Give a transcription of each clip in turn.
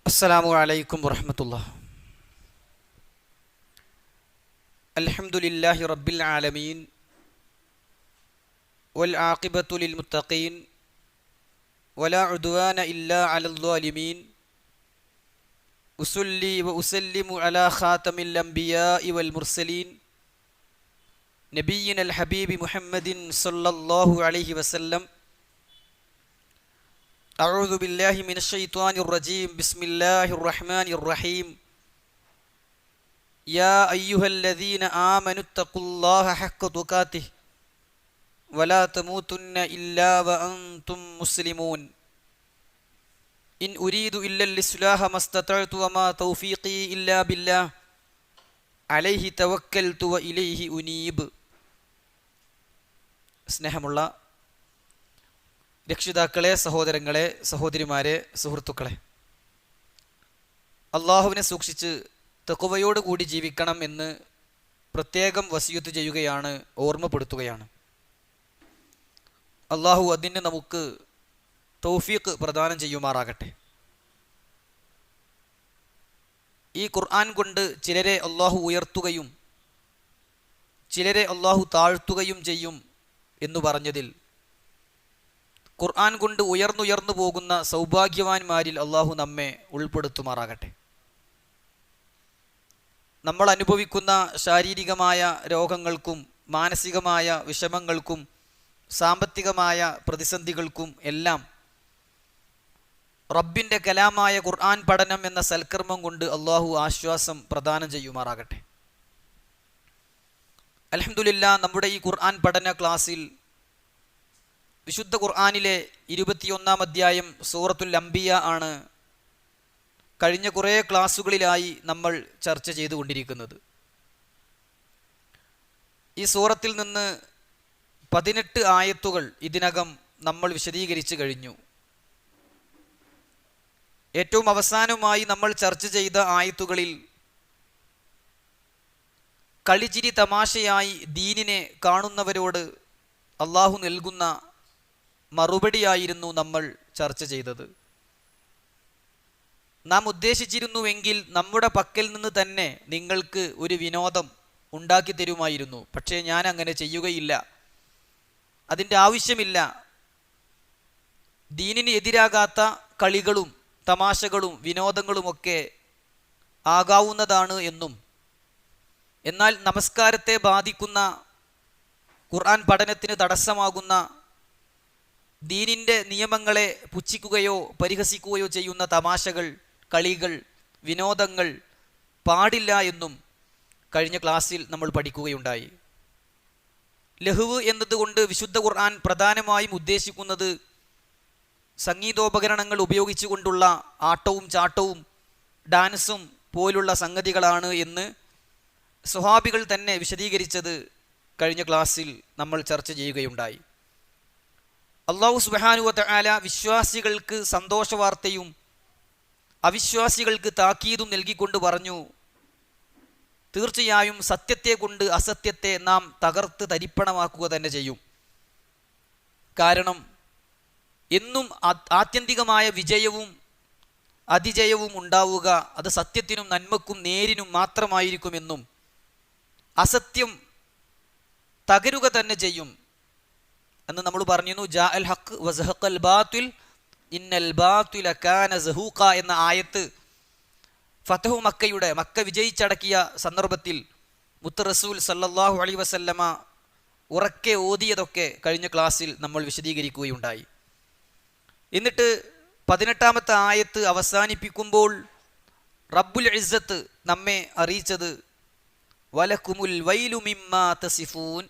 അസ്സലാമു അലൈക്കും വറഹ്മത്തുള്ളാഹി. അൽഹംദുലില്ലാഹി റബ്ബിൽ ആലമീൻ വൽ ആഖിബത്തു ലിൽ മുത്തഖീൻ വലാ ഉദ്വാന ഇല്ലാ അലൽ ളാലിമീൻ. ഉസല്ലി വ ഉസല്ലിമു അലാ ഖാതമിൽ അംബിയാഇ വൽ മുർസലീൻ നബിയ്യിനൽ ഹബീബി മുഹമ്മദിൻ സ്വല്ലല്ലാഹു അലൈഹി വസല്ലം. أعوذ بالله من الشيطان الرجيم. بسم الله الرحمن الرحيم. يا أيها الذين آمنوا اتقوا الله حق تقاته ولا تموتن إلا وأنتم مسلمون. إن أريد إلا الإصلاح ما استطعت وما توفيقي إلا بالله عليه توكلت وإليه أنيب. സ്നേഹമുള്ള രക്ഷിതാക്കളെ, സഹോദരങ്ങളെ, സഹോദരിമാരെ, സുഹൃത്തുക്കളെ, അള്ളാഹുവിനെ സൂക്ഷിച്ച് തഖ്വയോടുകൂടി ജീവിക്കണം എന്ന് പ്രത്യേകം വസിയത്ത് ചെയ്യുകയാണ്, ഓർമ്മപ്പെടുത്തുകയാണ്. അള്ളാഹു അതിന് നമുക്ക് തൗഫീഖ് പ്രദാനം ചെയ്യുമാറാകട്ടെ. ഈ ഖുർആൻ കൊണ്ട് ചിലരെ അള്ളാഹു ഉയർത്തുകയും ചിലരെ അള്ളാഹു താഴ്ത്തുകയും ചെയ്യും എന്നു പറഞ്ഞതിൽ ഖുർആൻ കൊണ്ട് ഉയർന്നുയർന്നു പോകുന്ന സൗഭാഗ്യവാന്മാരിൽ അള്ളാഹു നമ്മെ ഉൾപ്പെടുത്തുമാറാകട്ടെ. നമ്മൾ അനുഭവിക്കുന്ന ശാരീരികമായ രോഗങ്ങൾക്കും മാനസികമായ വിഷമങ്ങൾക്കും സാമ്പത്തികമായ പ്രതിസന്ധികൾക്കും എല്ലാം റബ്ബിൻ്റെ കലാമായ ഖുർആൻ പഠനം എന്ന സൽക്കർമ്മം കൊണ്ട് അള്ളാഹു ആശ്വാസം പ്രദാനം ചെയ്യുമാറാകട്ടെ. അൽഹംദുലില്ലാഹ്, നമ്മുടെ ഈ ഖുർആൻ പഠന ക്ലാസ്സിൽ വിശുദ്ധ ഖുർആനിലെ 21-ാം അധ്യായം സൂറത്തുൽ അംബിയ ആണ് കഴിഞ്ഞ കുറേ ക്ലാസ്സുകളിലായി നമ്മൾ ചർച്ച ചെയ്തുകൊണ്ടിരിക്കുന്നത്. ഈ സൂറത്തിൽ നിന്ന് 18 ആയത്തുകൾ ഇതിനകം നമ്മൾ വിശദീകരിച്ചു കഴിഞ്ഞു. ഏറ്റവും അവസാനമായി നമ്മൾ ചർച്ച ചെയ്ത ആയത്തുകളിൽ കളിച്ചിരി തമാശയായി ദീനിനെ കാണുന്നവരോട് അള്ളാഹു നൽകുന്ന മറുപടിയായിരുന്നു നമ്മൾ ചർച്ച ചെയ്തത്. നാം ഉദ്ദേശിച്ചിരുന്നുവെങ്കിൽ നമ്മുടെ പക്കൽ നിന്ന് തന്നെ നിങ്ങൾക്ക് ഒരു വിനോദം ഉണ്ടാക്കി തരുമായിരുന്നു. പക്ഷേ ഞാൻ അങ്ങനെ ചെയ്യുകയില്ല, അതിൻ്റെ ആവശ്യമില്ല. ദീനിന് എതിരാകാത്ത കളികളും തമാശകളും വിനോദങ്ങളുമൊക്കെ ആകാവുന്നതാണ് എന്നും, എന്നാൽ നമസ്കാരത്തെ ബാധിക്കുന്ന, ഖുർആൻ പഠനത്തിന് തടസ്സമാകുന്ന, ദീനിൻ്റെ നിയമങ്ങളെ പുച്ഛിക്കുകയോ പരിഹസിക്കുകയോ ചെയ്യുന്ന തമാശകൾ, കളികൾ, വിനോദങ്ങൾ പാടില്ല എന്നും കഴിഞ്ഞ ക്ലാസ്സിൽ നമ്മൾ പഠിക്കുകയുണ്ടായി. ലഹ്വ് എന്നതുകൊണ്ട് വിശുദ്ധ ഖുർആൻ പ്രധാനമായും ഉദ്ദേശിക്കുന്നത് സംഗീതോപകരണങ്ങൾ ഉപയോഗിച്ചുകൊണ്ടുള്ള ആട്ടവും ചാട്ടവും ഡാൻസും പോലുള്ള സംഗതികളാണ് എന്ന് സ്വഹാബികൾ തന്നെ വിശദീകരിച്ചത് കഴിഞ്ഞ ക്ലാസ്സിൽ നമ്മൾ ചർച്ച ചെയ്യുകയുണ്ടായി. അല്ലാഹു സുബ്ഹാനഹു വ തആല വിശ്വാസികൾക്ക് സന്തോഷവാർത്തയും അവിശ്വാസികൾക്ക് താക്കീതും നൽകിക്കൊണ്ട് പറഞ്ഞു, തീർച്ചയായും സത്യത്തെ കൊണ്ട് അസത്യത്തെ നാം തകർത്ത് തരിപ്പണമാക്കുക തന്നെ ചെയ്യും. കാരണം എന്നും ആത്യന്തികമായ വിജയവും അതിജയവും ഉണ്ടാവുക അത് സത്യത്തിനും നന്മക്കും നേരിനും മാത്രമായിരിക്കുമെന്നും, അസത്യം തകരുക തന്നെ ചെയ്യും എന്ന് നമ്മൾ പറഞ്ഞിരുന്നു. ജാ അൽ ഹഖ് വസഹഖൽ ബാത്തിൽ ഇന്നൽ ബാത്തില കാന സഹൂഖ എന്ന ആയത്ത് ഫതഹു മക്കയുടെ, മക്ക വിജയിച്ചടക്കിയ സന്ദർഭത്തിൽ മുത്ത് റസൂൽ സല്ലല്ലാഹു അലൈഹി വസല്ലമ ഉറക്കെ ഓതിയതൊക്കെ കഴിഞ്ഞ ക്ലാസ്സിൽ നമ്മൾ വിശദീകരിക്കുകയുണ്ടായി. എന്നിട്ട് 18-ാമത്തെ ആയത്ത് അവസാനിപ്പിക്കുമ്പോൾ റബ്ബുൽ ഇസ്സത്ത് നമ്മെ അറിയിച്ചത് വലക്കുമുൽ വൈലു മിമ്മാ തസിഫൂൻ,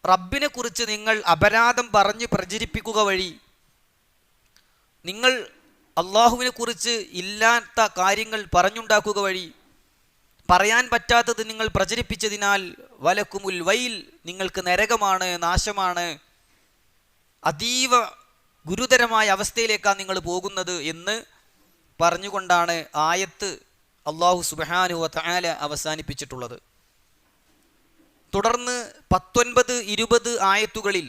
റബ്ബിനെ കുറിച്ച് നിങ്ങൾ അപരാധം പറഞ്ഞ് പ്രചരിപ്പിക്കുക വഴി, നിങ്ങൾ അള്ളാഹുവിനെ കുറിച്ച് ഇല്ലാത്ത കാര്യങ്ങൾ പറഞ്ഞുണ്ടാക്കുക വഴി, പറയാൻ പറ്റാത്തത് നിങ്ങൾ പ്രചരിപ്പിച്ചതിനാൽ വലക്കുമുൽ വൈൽ, നിങ്ങൾക്ക് നരകമാണ്, നാശമാണ്, അതീവ ഗുരുതരമായ അവസ്ഥയിലേക്കാണ് നിങ്ങൾ പോകുന്നത് എന്ന് പറഞ്ഞുകൊണ്ടാണ് ആയത്ത് അള്ളാഹു സുബ്ഹാനഹു വ തആല അവസാനിപ്പിച്ചിട്ടുള്ളത്. തുടർന്ന് 19, 20 ആയത്തുകളിൽ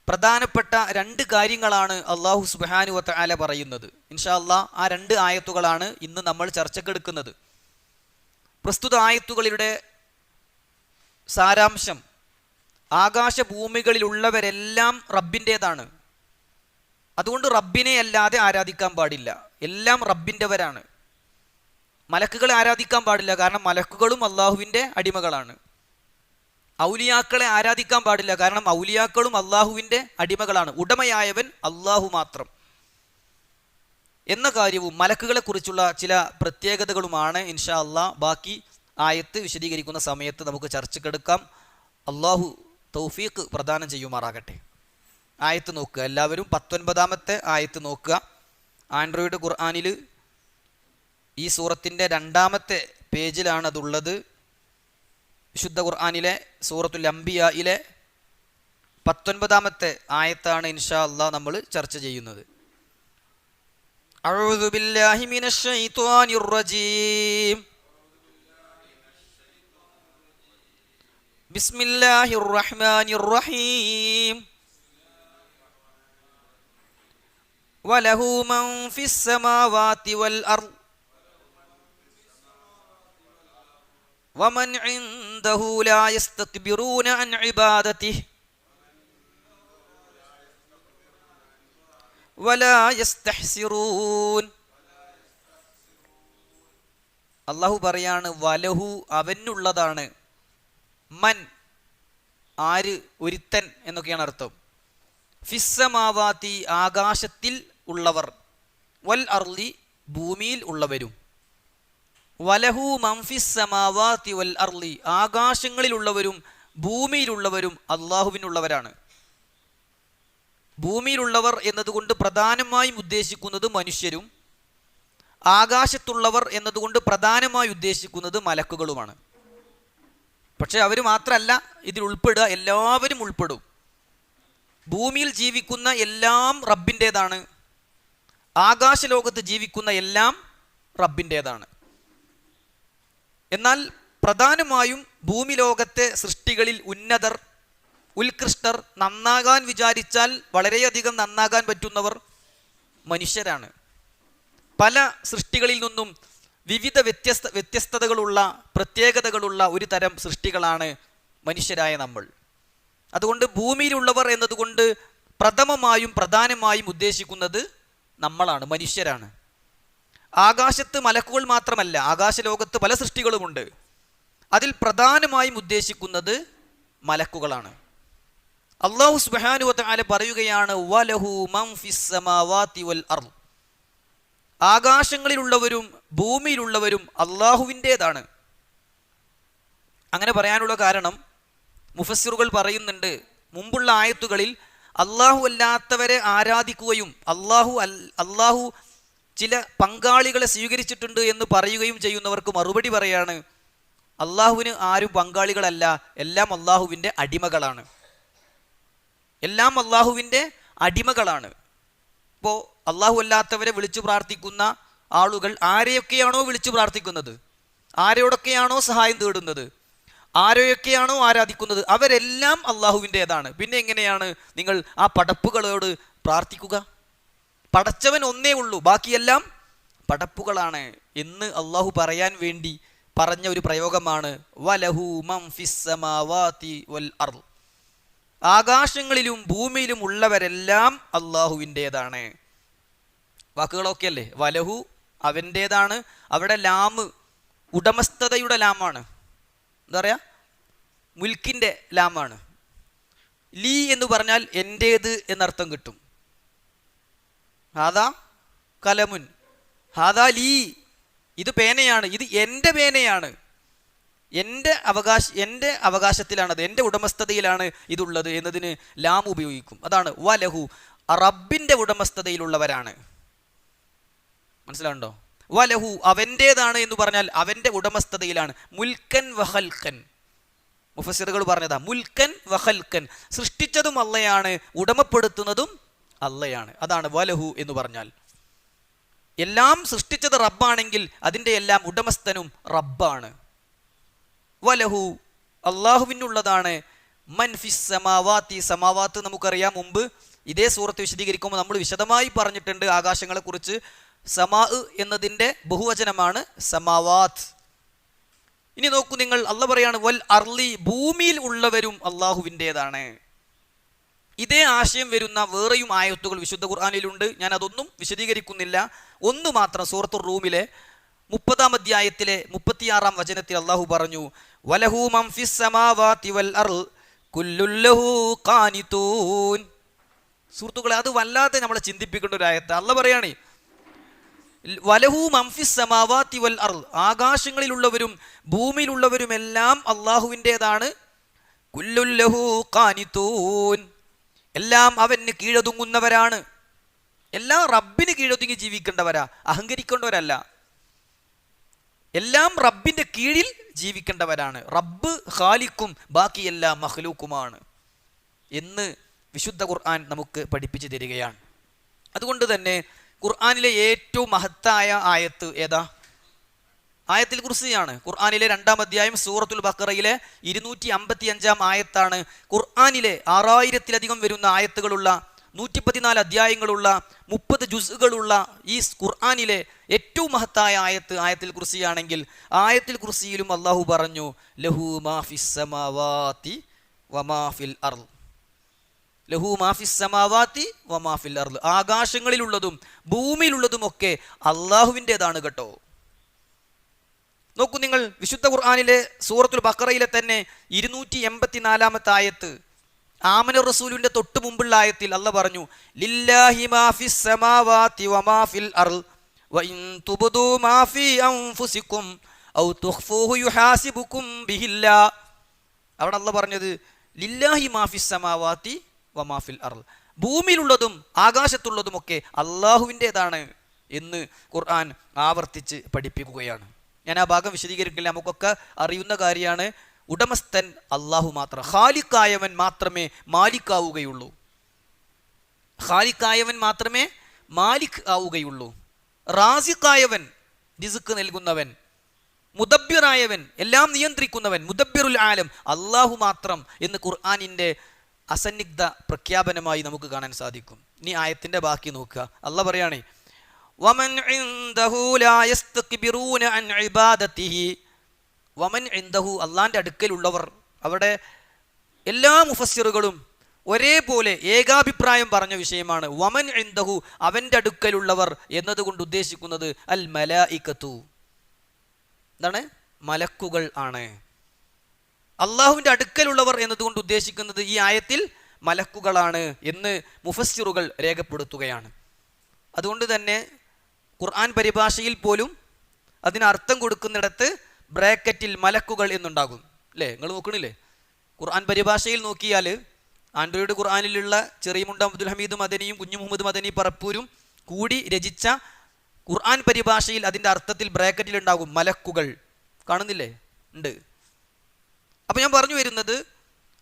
പ്രധാനപ്പെട്ട 2 കാര്യങ്ങളാണ് അള്ളാഹു സുബ്ഹാനഹു വ തആല പറയുന്നത്. ഇൻഷാ അല്ലാഹ് ആ 2 ആയത്തുകളാണ് ഇന്ന് നമ്മൾ ചർച്ചക്കെടുക്കുന്നത്. പ്രസ്തുത ആയത്തുകളുടെ സാരാംശം, ആകാശഭൂമികളിലുള്ളവരെല്ലാം റബ്ബിൻ്റേതാണ്. അതുകൊണ്ട് റബ്ബിനെ അല്ലാതെ ആരാധിക്കാൻ പാടില്ല. എല്ലാം റബ്ബിൻ്റെവരാണ്. മലക്കുകളെ ആരാധിക്കാൻ പാടില്ല, കാരണം മലക്കുകളും അള്ളാഹുവിൻ്റെ അടിമകളാണ്. ഔലിയാക്കളെ ആരാധിക്കാൻ പാടില്ല, കാരണം ഔലിയാക്കളും അള്ളാഹുവിൻ്റെ അടിമകളാണ്. ഉടമയായവൻ അള്ളാഹു മാത്രം എന്ന കാര്യവും മലക്കുകളെ കുറിച്ചുള്ള ചില പ്രത്യേകതകളുമാണ് ഇൻഷാ അള്ളാഹ് ബാക്കി ആയത്ത് വിശദീകരിക്കുന്ന സമയത്ത് നമുക്ക് ചർച്ചക്കെടുക്കാം. അള്ളാഹു തൗഫീഖ് പ്രദാനം ചെയ്യുമാറാകട്ടെ. ആയത്ത് നോക്കുക എല്ലാവരും. 19-ാമത്തെ ആയത്ത് നോക്കുക. ആൻഡ്രോയിഡ് ഖുർആനിൽ ഈ സൂറത്തിൻ്റെ 2-ാമത്തെ പേജിലാണ് അതുള്ളത്. വിശുദ്ധ ഖുർആനിലെ സൂറത്തുൽ അംബിയായിലെ 19-ാമത്തെ ആയത്താണ് ഇൻഷാ അല്ലാഹ് നമ്മൾ ചർച്ച ചെയ്യുന്നത്. അഊദു ബില്ലാഹി മിനശ് ശൈത്വാനിർ റജീം. ബിസ്മില്ലാഹിർ റഹ്മാനിർ റഹീം. വലഹു മൻ ഫിസ് സമാവാതി വൽ അർദ് വമൻ ഇൻദഹു ലാ യസ്തക്ബിറൂന അൻ ഇബാദതിഹി വലാ യസ്തഹ്സിറൂൻ. അല്ലാഹു പറയാണ് വലഹു അവനുള്ളതാണ്, മൻ ആര്, ഒരുത്തൻ എന്നൊക്കെയാണ് അർത്ഥം. ഫിസ്സമാവാതി ആകാശത്തിൽ ഉള്ളവർ, വൽ അർളി ഭൂമിയിൽ ഉള്ളവരും. വലഹു മൻഫിസ്സമാവാതി വൽ അർളി ആകാശങ്ങളിലുള്ളവരും ഭൂമിയിലുള്ളവരും അള്ളാഹുവിനുള്ളവരാണ്. ഭൂമിയിലുള്ളവർ എന്നതുകൊണ്ട് പ്രധാനമായും ഉദ്ദേശിക്കുന്നത് മനുഷ്യരും, ആകാശത്തുള്ളവർ എന്നതുകൊണ്ട് പ്രധാനമായി ഉദ്ദേശിക്കുന്നത് മലക്കുകളുമാണ്. പക്ഷെ അവർ മാത്രമല്ല ഇതിൽ ഉൾപ്പെടുക, എല്ലാവരും ഉൾപ്പെടും. ഭൂമിയിൽ ജീവിക്കുന്ന എല്ലാം റബ്ബിൻ്റേതാണ്, ആകാശലോകത്ത് ജീവിക്കുന്ന എല്ലാം റബ്ബിൻ്റേതാണ്. എന്നാൽ പ്രധാനമായും ഭൂമി ലോകത്തെ സൃഷ്ടികളിൽ ഉന്നതർ, ഉത്കൃഷ്ടർ, നന്നാകാൻ വിചാരിച്ചാൽ വളരെയധികം നന്നാകാൻ പറ്റുന്നവർ മനുഷ്യരാണ്. പല സൃഷ്ടികളിൽ നിന്നും വിവിധ വ്യത്യസ്തതകളുള്ള പ്രത്യേകതകളുള്ള ഒരു തരം സൃഷ്ടികളാണ് മനുഷ്യരായ നമ്മൾ. അതുകൊണ്ട് ഭൂമിയിലുള്ളവർ എന്നതുകൊണ്ട് പ്രഥമമായും പ്രധാനമായും ഉദ്ദേശിക്കുന്നത് നമ്മളാണ്, മനുഷ്യരാണ്. ആകാശത്ത് മലക്കുകൾ മാത്രമല്ല, ആകാശലോകത്ത് പല സൃഷ്ടികളുമുണ്ട്. അതിൽ പ്രധാനമായും ഉദ്ദേശിക്കുന്നത് മലക്കുകളാണ്. അല്ലാഹു സുബ്ഹാനഹു വ തആല പറയുകയാണ് വലഹു മൻ ഫിസ് സമാവാതി വൽ അർദ്. ആകാശങ്ങളിലുള്ളവരും ഭൂമിയിലുള്ളവരും അള്ളാഹുവിൻ്റേതാണ്. അങ്ങനെ പറയാനുള്ള കാരണം മുഫസ്സിറുകൾ പറയുന്നുണ്ട്, മുമ്പുള്ള ആയത്തുകളിൽ അള്ളാഹു അല്ലാത്തവരെ ആരാധിക്കുകയും അള്ളാഹു ചില പങ്കാളികളെ സ്വീകരിച്ചിട്ടുണ്ട് എന്ന് പറയുകയും ചെയ്യുന്നവർക്ക് മറുപടി പറയാണ്, അള്ളാഹുവിന് ആരും പങ്കാളികളല്ല, എല്ലാം അള്ളാഹുവിൻ്റെ അടിമകളാണ്. എല്ലാം അള്ളാഹുവിൻ്റെ അടിമകളാണ്. ഇപ്പോൾ അള്ളാഹു അല്ലാത്തവരെ വിളിച്ചു പ്രാർത്ഥിക്കുന്ന ആളുകൾ ആരെയൊക്കെയാണോ വിളിച്ചു പ്രാർത്ഥിക്കുന്നത്, ആരോടൊക്കെയാണോ സഹായം തേടുന്നത്, ആരെയൊക്കെയാണോ ആരാധിക്കുന്നത്, അവരെല്ലാം അള്ളാഹുവിൻ്റേതാണ്. പിന്നെ എങ്ങനെയാണ് നിങ്ങൾ ആ പടപ്പുകളോട് പ്രാർത്ഥിക്കുക? പടച്ചവൻ ഒന്നേ ഉള്ളൂ, ബാക്കിയെല്ലാം പടപ്പുകളാണ് എന്ന് അള്ളാഹു പറയാൻ വേണ്ടി പറഞ്ഞ ഒരു പ്രയോഗമാണ് വലഹു മൻ ഫിസ് സമാവാതി വൽ അർദ്. ആകാശങ്ങളിലും ഭൂമിയിലും ഉള്ളവരെല്ലാം അള്ളാഹുവിൻ്റേതാണ്. വാക്കുകളൊക്കെ അല്ലേ? വലഹു അവൻ്റേതാണ്. അവിടെ ലാമ് ഉടമസ്ഥതയുടെ ലാമാണ്, എന്താ പറയുക, മുൽക്കിൻ്റെ ലാമാണ്. ലീ എന്ന് പറഞ്ഞാൽ എൻ്റേത് എന്നർത്ഥം കിട്ടും. ഹാദാ കലമുൻ, ഹാദാ ലീ, ഇത് പേനയാണ്, ഇത് എൻ്റെ പേനയാണ്, എൻ്റെ അവകാശത്തിലാണത്, എൻ്റെ ഉടമസ്ഥതയിലാണ് ഇതുള്ളത് എന്നതിന് ലാം ഉപയോഗിക്കും. അതാണ് വലഹു, റബ്ബിൻ്റെ ഉടമസ്ഥതയിലുള്ളവരാണ്. മനസ്സിലാവുണ്ടോ? വലഹു അവൻ്റേതാണ് എന്ന് പറഞ്ഞാൽ അവൻ്റെ ഉടമസ്ഥതയിലാണ്. മുൽക്കൻ വഹൽക്കൻ, മുഫസ്സിറുകൾ പറഞ്ഞതാ, മുൽക്കൻ വഹൽക്കൻ, സൃഷ്ടിച്ചതും അള്ളയാണ്, ഉടമപ്പെടുത്തുന്നതും അള്ളയാണ്. അതാണ് വലഹു എന്ന് പറഞ്ഞാൽ. എല്ലാം സൃഷ്ടിച്ചത് റബ്ബാണെങ്കിൽ അതിൻ്റെ എല്ലാം ഉടമസ്ഥനും റബ്ബാണ്. വലഹു അള്ളാഹുവിനുള്ളതാണ് മൻ ഫിസ് സമാവാതി, സമാവാത്ത് നമുക്കറിയാം, മുമ്പ് ഇതേ സൂറത്ത് വിശദീകരിക്കുമ്പോൾ നമ്മൾ വിശദമായി പറഞ്ഞിട്ടുണ്ട് ആകാശങ്ങളെ കുറിച്ച്. സമാ എന്നതിൻ്റെ ബഹുവചനമാണ് സമാവാത്ത്. ഇനി നോക്കൂ നിങ്ങൾ, അള്ളാഹ് പറയാണ് വൽ അർളി, ഭൂമിയിൽ ഉള്ളവരും അള്ളാഹുവിൻ്റെതാണ്. ഇതേ ആശയം വരുന്ന വേറെയും ആയത്തുകൾ വിശുദ്ധ ഖുർആനിലുണ്ട്. ഞാൻ അതൊന്നും വിശദീകരിക്കുന്നില്ല. ഒന്ന് മാത്രം സൂറത്തുർ റൂമിലെ 30-ാം അധ്യായത്തിലെ 36-ാം വചനത്തിൽ അള്ളാഹു പറഞ്ഞു വലഹു മൻ ഫിസ് സമാവാതി വൽ അർള് കുല്ലുൻ ലഹു ഖാനിതൂൻ. സുഹൃത്തുക്കളെ, അത് വല്ലാതെ നമ്മളെ ചിന്തിപ്പിക്കേണ്ട ഒരു ആയത്ത്. അള്ളാഹ് പറയാണ് വലഹു മൻ ഫിസ് സമാവാതി വൽ അർള്, ആകാശങ്ങളിലുള്ളവരും ഭൂമിയിലുള്ളവരുമെല്ലാം അള്ളാഹുവിൻ്റെതാണ്. കുല്ലുൻ ലഹു ഖാനിതൂൻ, എല്ലാം അവന് കീഴൊതുങ്ങുന്നവരാണ്. എല്ലാം റബ്ബിന് കീഴൊതുങ്ങി ജീവിക്കേണ്ടവരാ, അഹങ്കരിക്കേണ്ടവരല്ല. എല്ലാം റബ്ബിന്റെ കീഴിൽ ജീവിക്കേണ്ടവരാണ്. റബ്ബ് ഖാലിക്കും ബാക്കിയെല്ലാം മഖ്ലൂക്കുമാണ് എന്ന് വിശുദ്ധ ഖുർആൻ നമുക്ക് പഠിപ്പിച്ചു തരികയാണ്. അതുകൊണ്ട് തന്നെ ഖുർആനിലെ ഏറ്റവും മഹത്തായ ആയത്ത് ഏതാ? ആയത്തുൽ കുർസിയാണ്. ഖുർആനിലെ 2-ാം അധ്യായം സൂറത്തുൽ ബഖറയിലെ 255-ാം ആയത്താണ്. ഖുർആനിലെ 6000-ത്തിലധികം വരുന്ന ആയത്തുകളുള്ള 114 അധ്യായങ്ങളുള്ള 30 ജുസുകളുള്ള ഈ ഖുർആനിലെ ഏറ്റവും മഹത്തായ ആയത്ത് ആയത്തുൽ കുർസിയാണെങ്കിൽ ആയത്തുൽ കുർസിയിലും അള്ളാഹു പറഞ്ഞു ലഹു മാ ഫിസ് സമാവാതി വമാ ഫിൽ അർള്. ലഹു മാ ഫിസ് സമാവാതി വമാ ഫിൽ അർള്, ആകാശങ്ങളിലുള്ളതും ഭൂമിയിലുള്ളതുമൊക്കെ അള്ളാഹുവിൻ്റെതാണ് കേട്ടോ. നോക്കൂ നിങ്ങൾ, വിശുദ്ധ ഖുർആനിലെ സൂറത്തുൽ ബഖറയിലെ തന്നെ 284-ാമത്തെ ആയത്ത്, ആമന റസൂലിന്റെ തൊട്ട് മുമ്പുള്ള ആയത്തിൽ അള്ളാഹ് പറഞ്ഞു ലില്ലാഹി മാ ഫിസ് സമാവാതി വമാ ഫിൽ അർള് വഇൻ തുബ്ദൂ മാ ഫീ അൻഫുസികും ഔ തുഖ്ഫൂഹു യുഹാസിബുകും ബിഹില്ലാ. അവിടെ അള്ളാഹ് പറഞ്ഞത് ലില്ലാഹി മാ ഫിസ് സമാവാതി വമാ ഫിൽ അർള്, ഭൂമിയിലുള്ളതും ആകാശത്തുള്ളതുമൊക്കെ അള്ളാഹുവിൻ്റെതാണ് എന്ന് ഖുർആൻ ആവർത്തിച്ച് പഠിപ്പിക്കുകയാണ്. ഞാൻ ആ ഭാഗം വിശദീകരിക്കില്ല, നമുക്കൊക്കെ അറിയുന്ന കാര്യമാണ്. ഉടമസ്ഥൻ അള്ളാഹു മാത്രം, ഖാലിക്കായവൻ മാത്രമേ മാലിക്കാവുകയുള്ളൂ. ഖാലിക്കായവൻ മാത്രമേ മാലിക് ആവുകയുള്ളൂ. റാസിഖായവൻ, റിസ്ക് നൽകുന്നവൻ, മുദബ്ബിറായവൻ, എല്ലാം നിയന്ത്രിക്കുന്നവൻ, മുദബ്ബിറുൽ ആലം അള്ളാഹു മാത്രം എന്ന് ഖുർആനിൻ്റെ അസന്നിഗ്ധ പ്രഖ്യാപനമായി നമുക്ക് കാണാൻ സാധിക്കും. ഇനി ആയത്തിൻ്റെ ബാക്കി നോക്കുക. അള്ളാഹ് പറയാണ് വമൻ ഇൻദഹു ലാ യസ്തക്ബിറൂന അൻ ഇബാദതിഹി. വമൻ ഇൻദഹു, അള്ളാൻ്റെ അടുക്കലുള്ളവർ. അവിടെ എല്ലാ മുഫസ്സിറുകളും ഒരേപോലെ ഏകാഭിപ്രായം പറഞ്ഞ വിഷയമാണ്. വമൻ ഇൻദഹു, അവൻ്റെ അടുക്കലുള്ളവർ എന്നതുകൊണ്ട് ഉദ്ദേശിക്കുന്നത് അൽ മലായികത്തു, എന്താണ്? മലക്കുകൾ ആണ്. അള്ളാഹുവിൻ്റെ അടുക്കലുള്ളവർ എന്നതുകൊണ്ട് ഉദ്ദേശിക്കുന്നത് ഈ ആയത്തിൽ മലക്കുകളാണ് എന്ന് മുഫസ്സിറുകൾ രേഖപ്പെടുത്തുകയാണ്. അതുകൊണ്ട് തന്നെ ഖുർആൻ പരിഭാഷയിൽ പോലും അതിനർത്ഥം കൊടുക്കുന്നിടത്ത് ബ്രാക്കറ്റിൽ മലക്കുകൾ എന്നുണ്ടാകും അല്ലേ? നിങ്ങൾ നോക്കണില്ലേ? ഖുർആൻ പരിഭാഷയിൽ നോക്കിയാൽ ആൻഡ്രോയിഡ് ഖുർആനിലുള്ള ചെറിയമുണ്ട അബ്ദുൽ ഹമീദ് മദനിയും കുഞ്ഞു മുഹമ്മദ് മദനി പറപ്പൂരും കൂടി രചിച്ച ഖുർആൻ പരിഭാഷയിൽ അതിൻ്റെ അർത്ഥത്തിൽ ബ്രാക്കറ്റിൽ ഉണ്ടാകും മലക്കുകൾ. കാണുന്നില്ലേ? ഉണ്ട്. അപ്പം ഞാൻ പറഞ്ഞു വരുന്നത്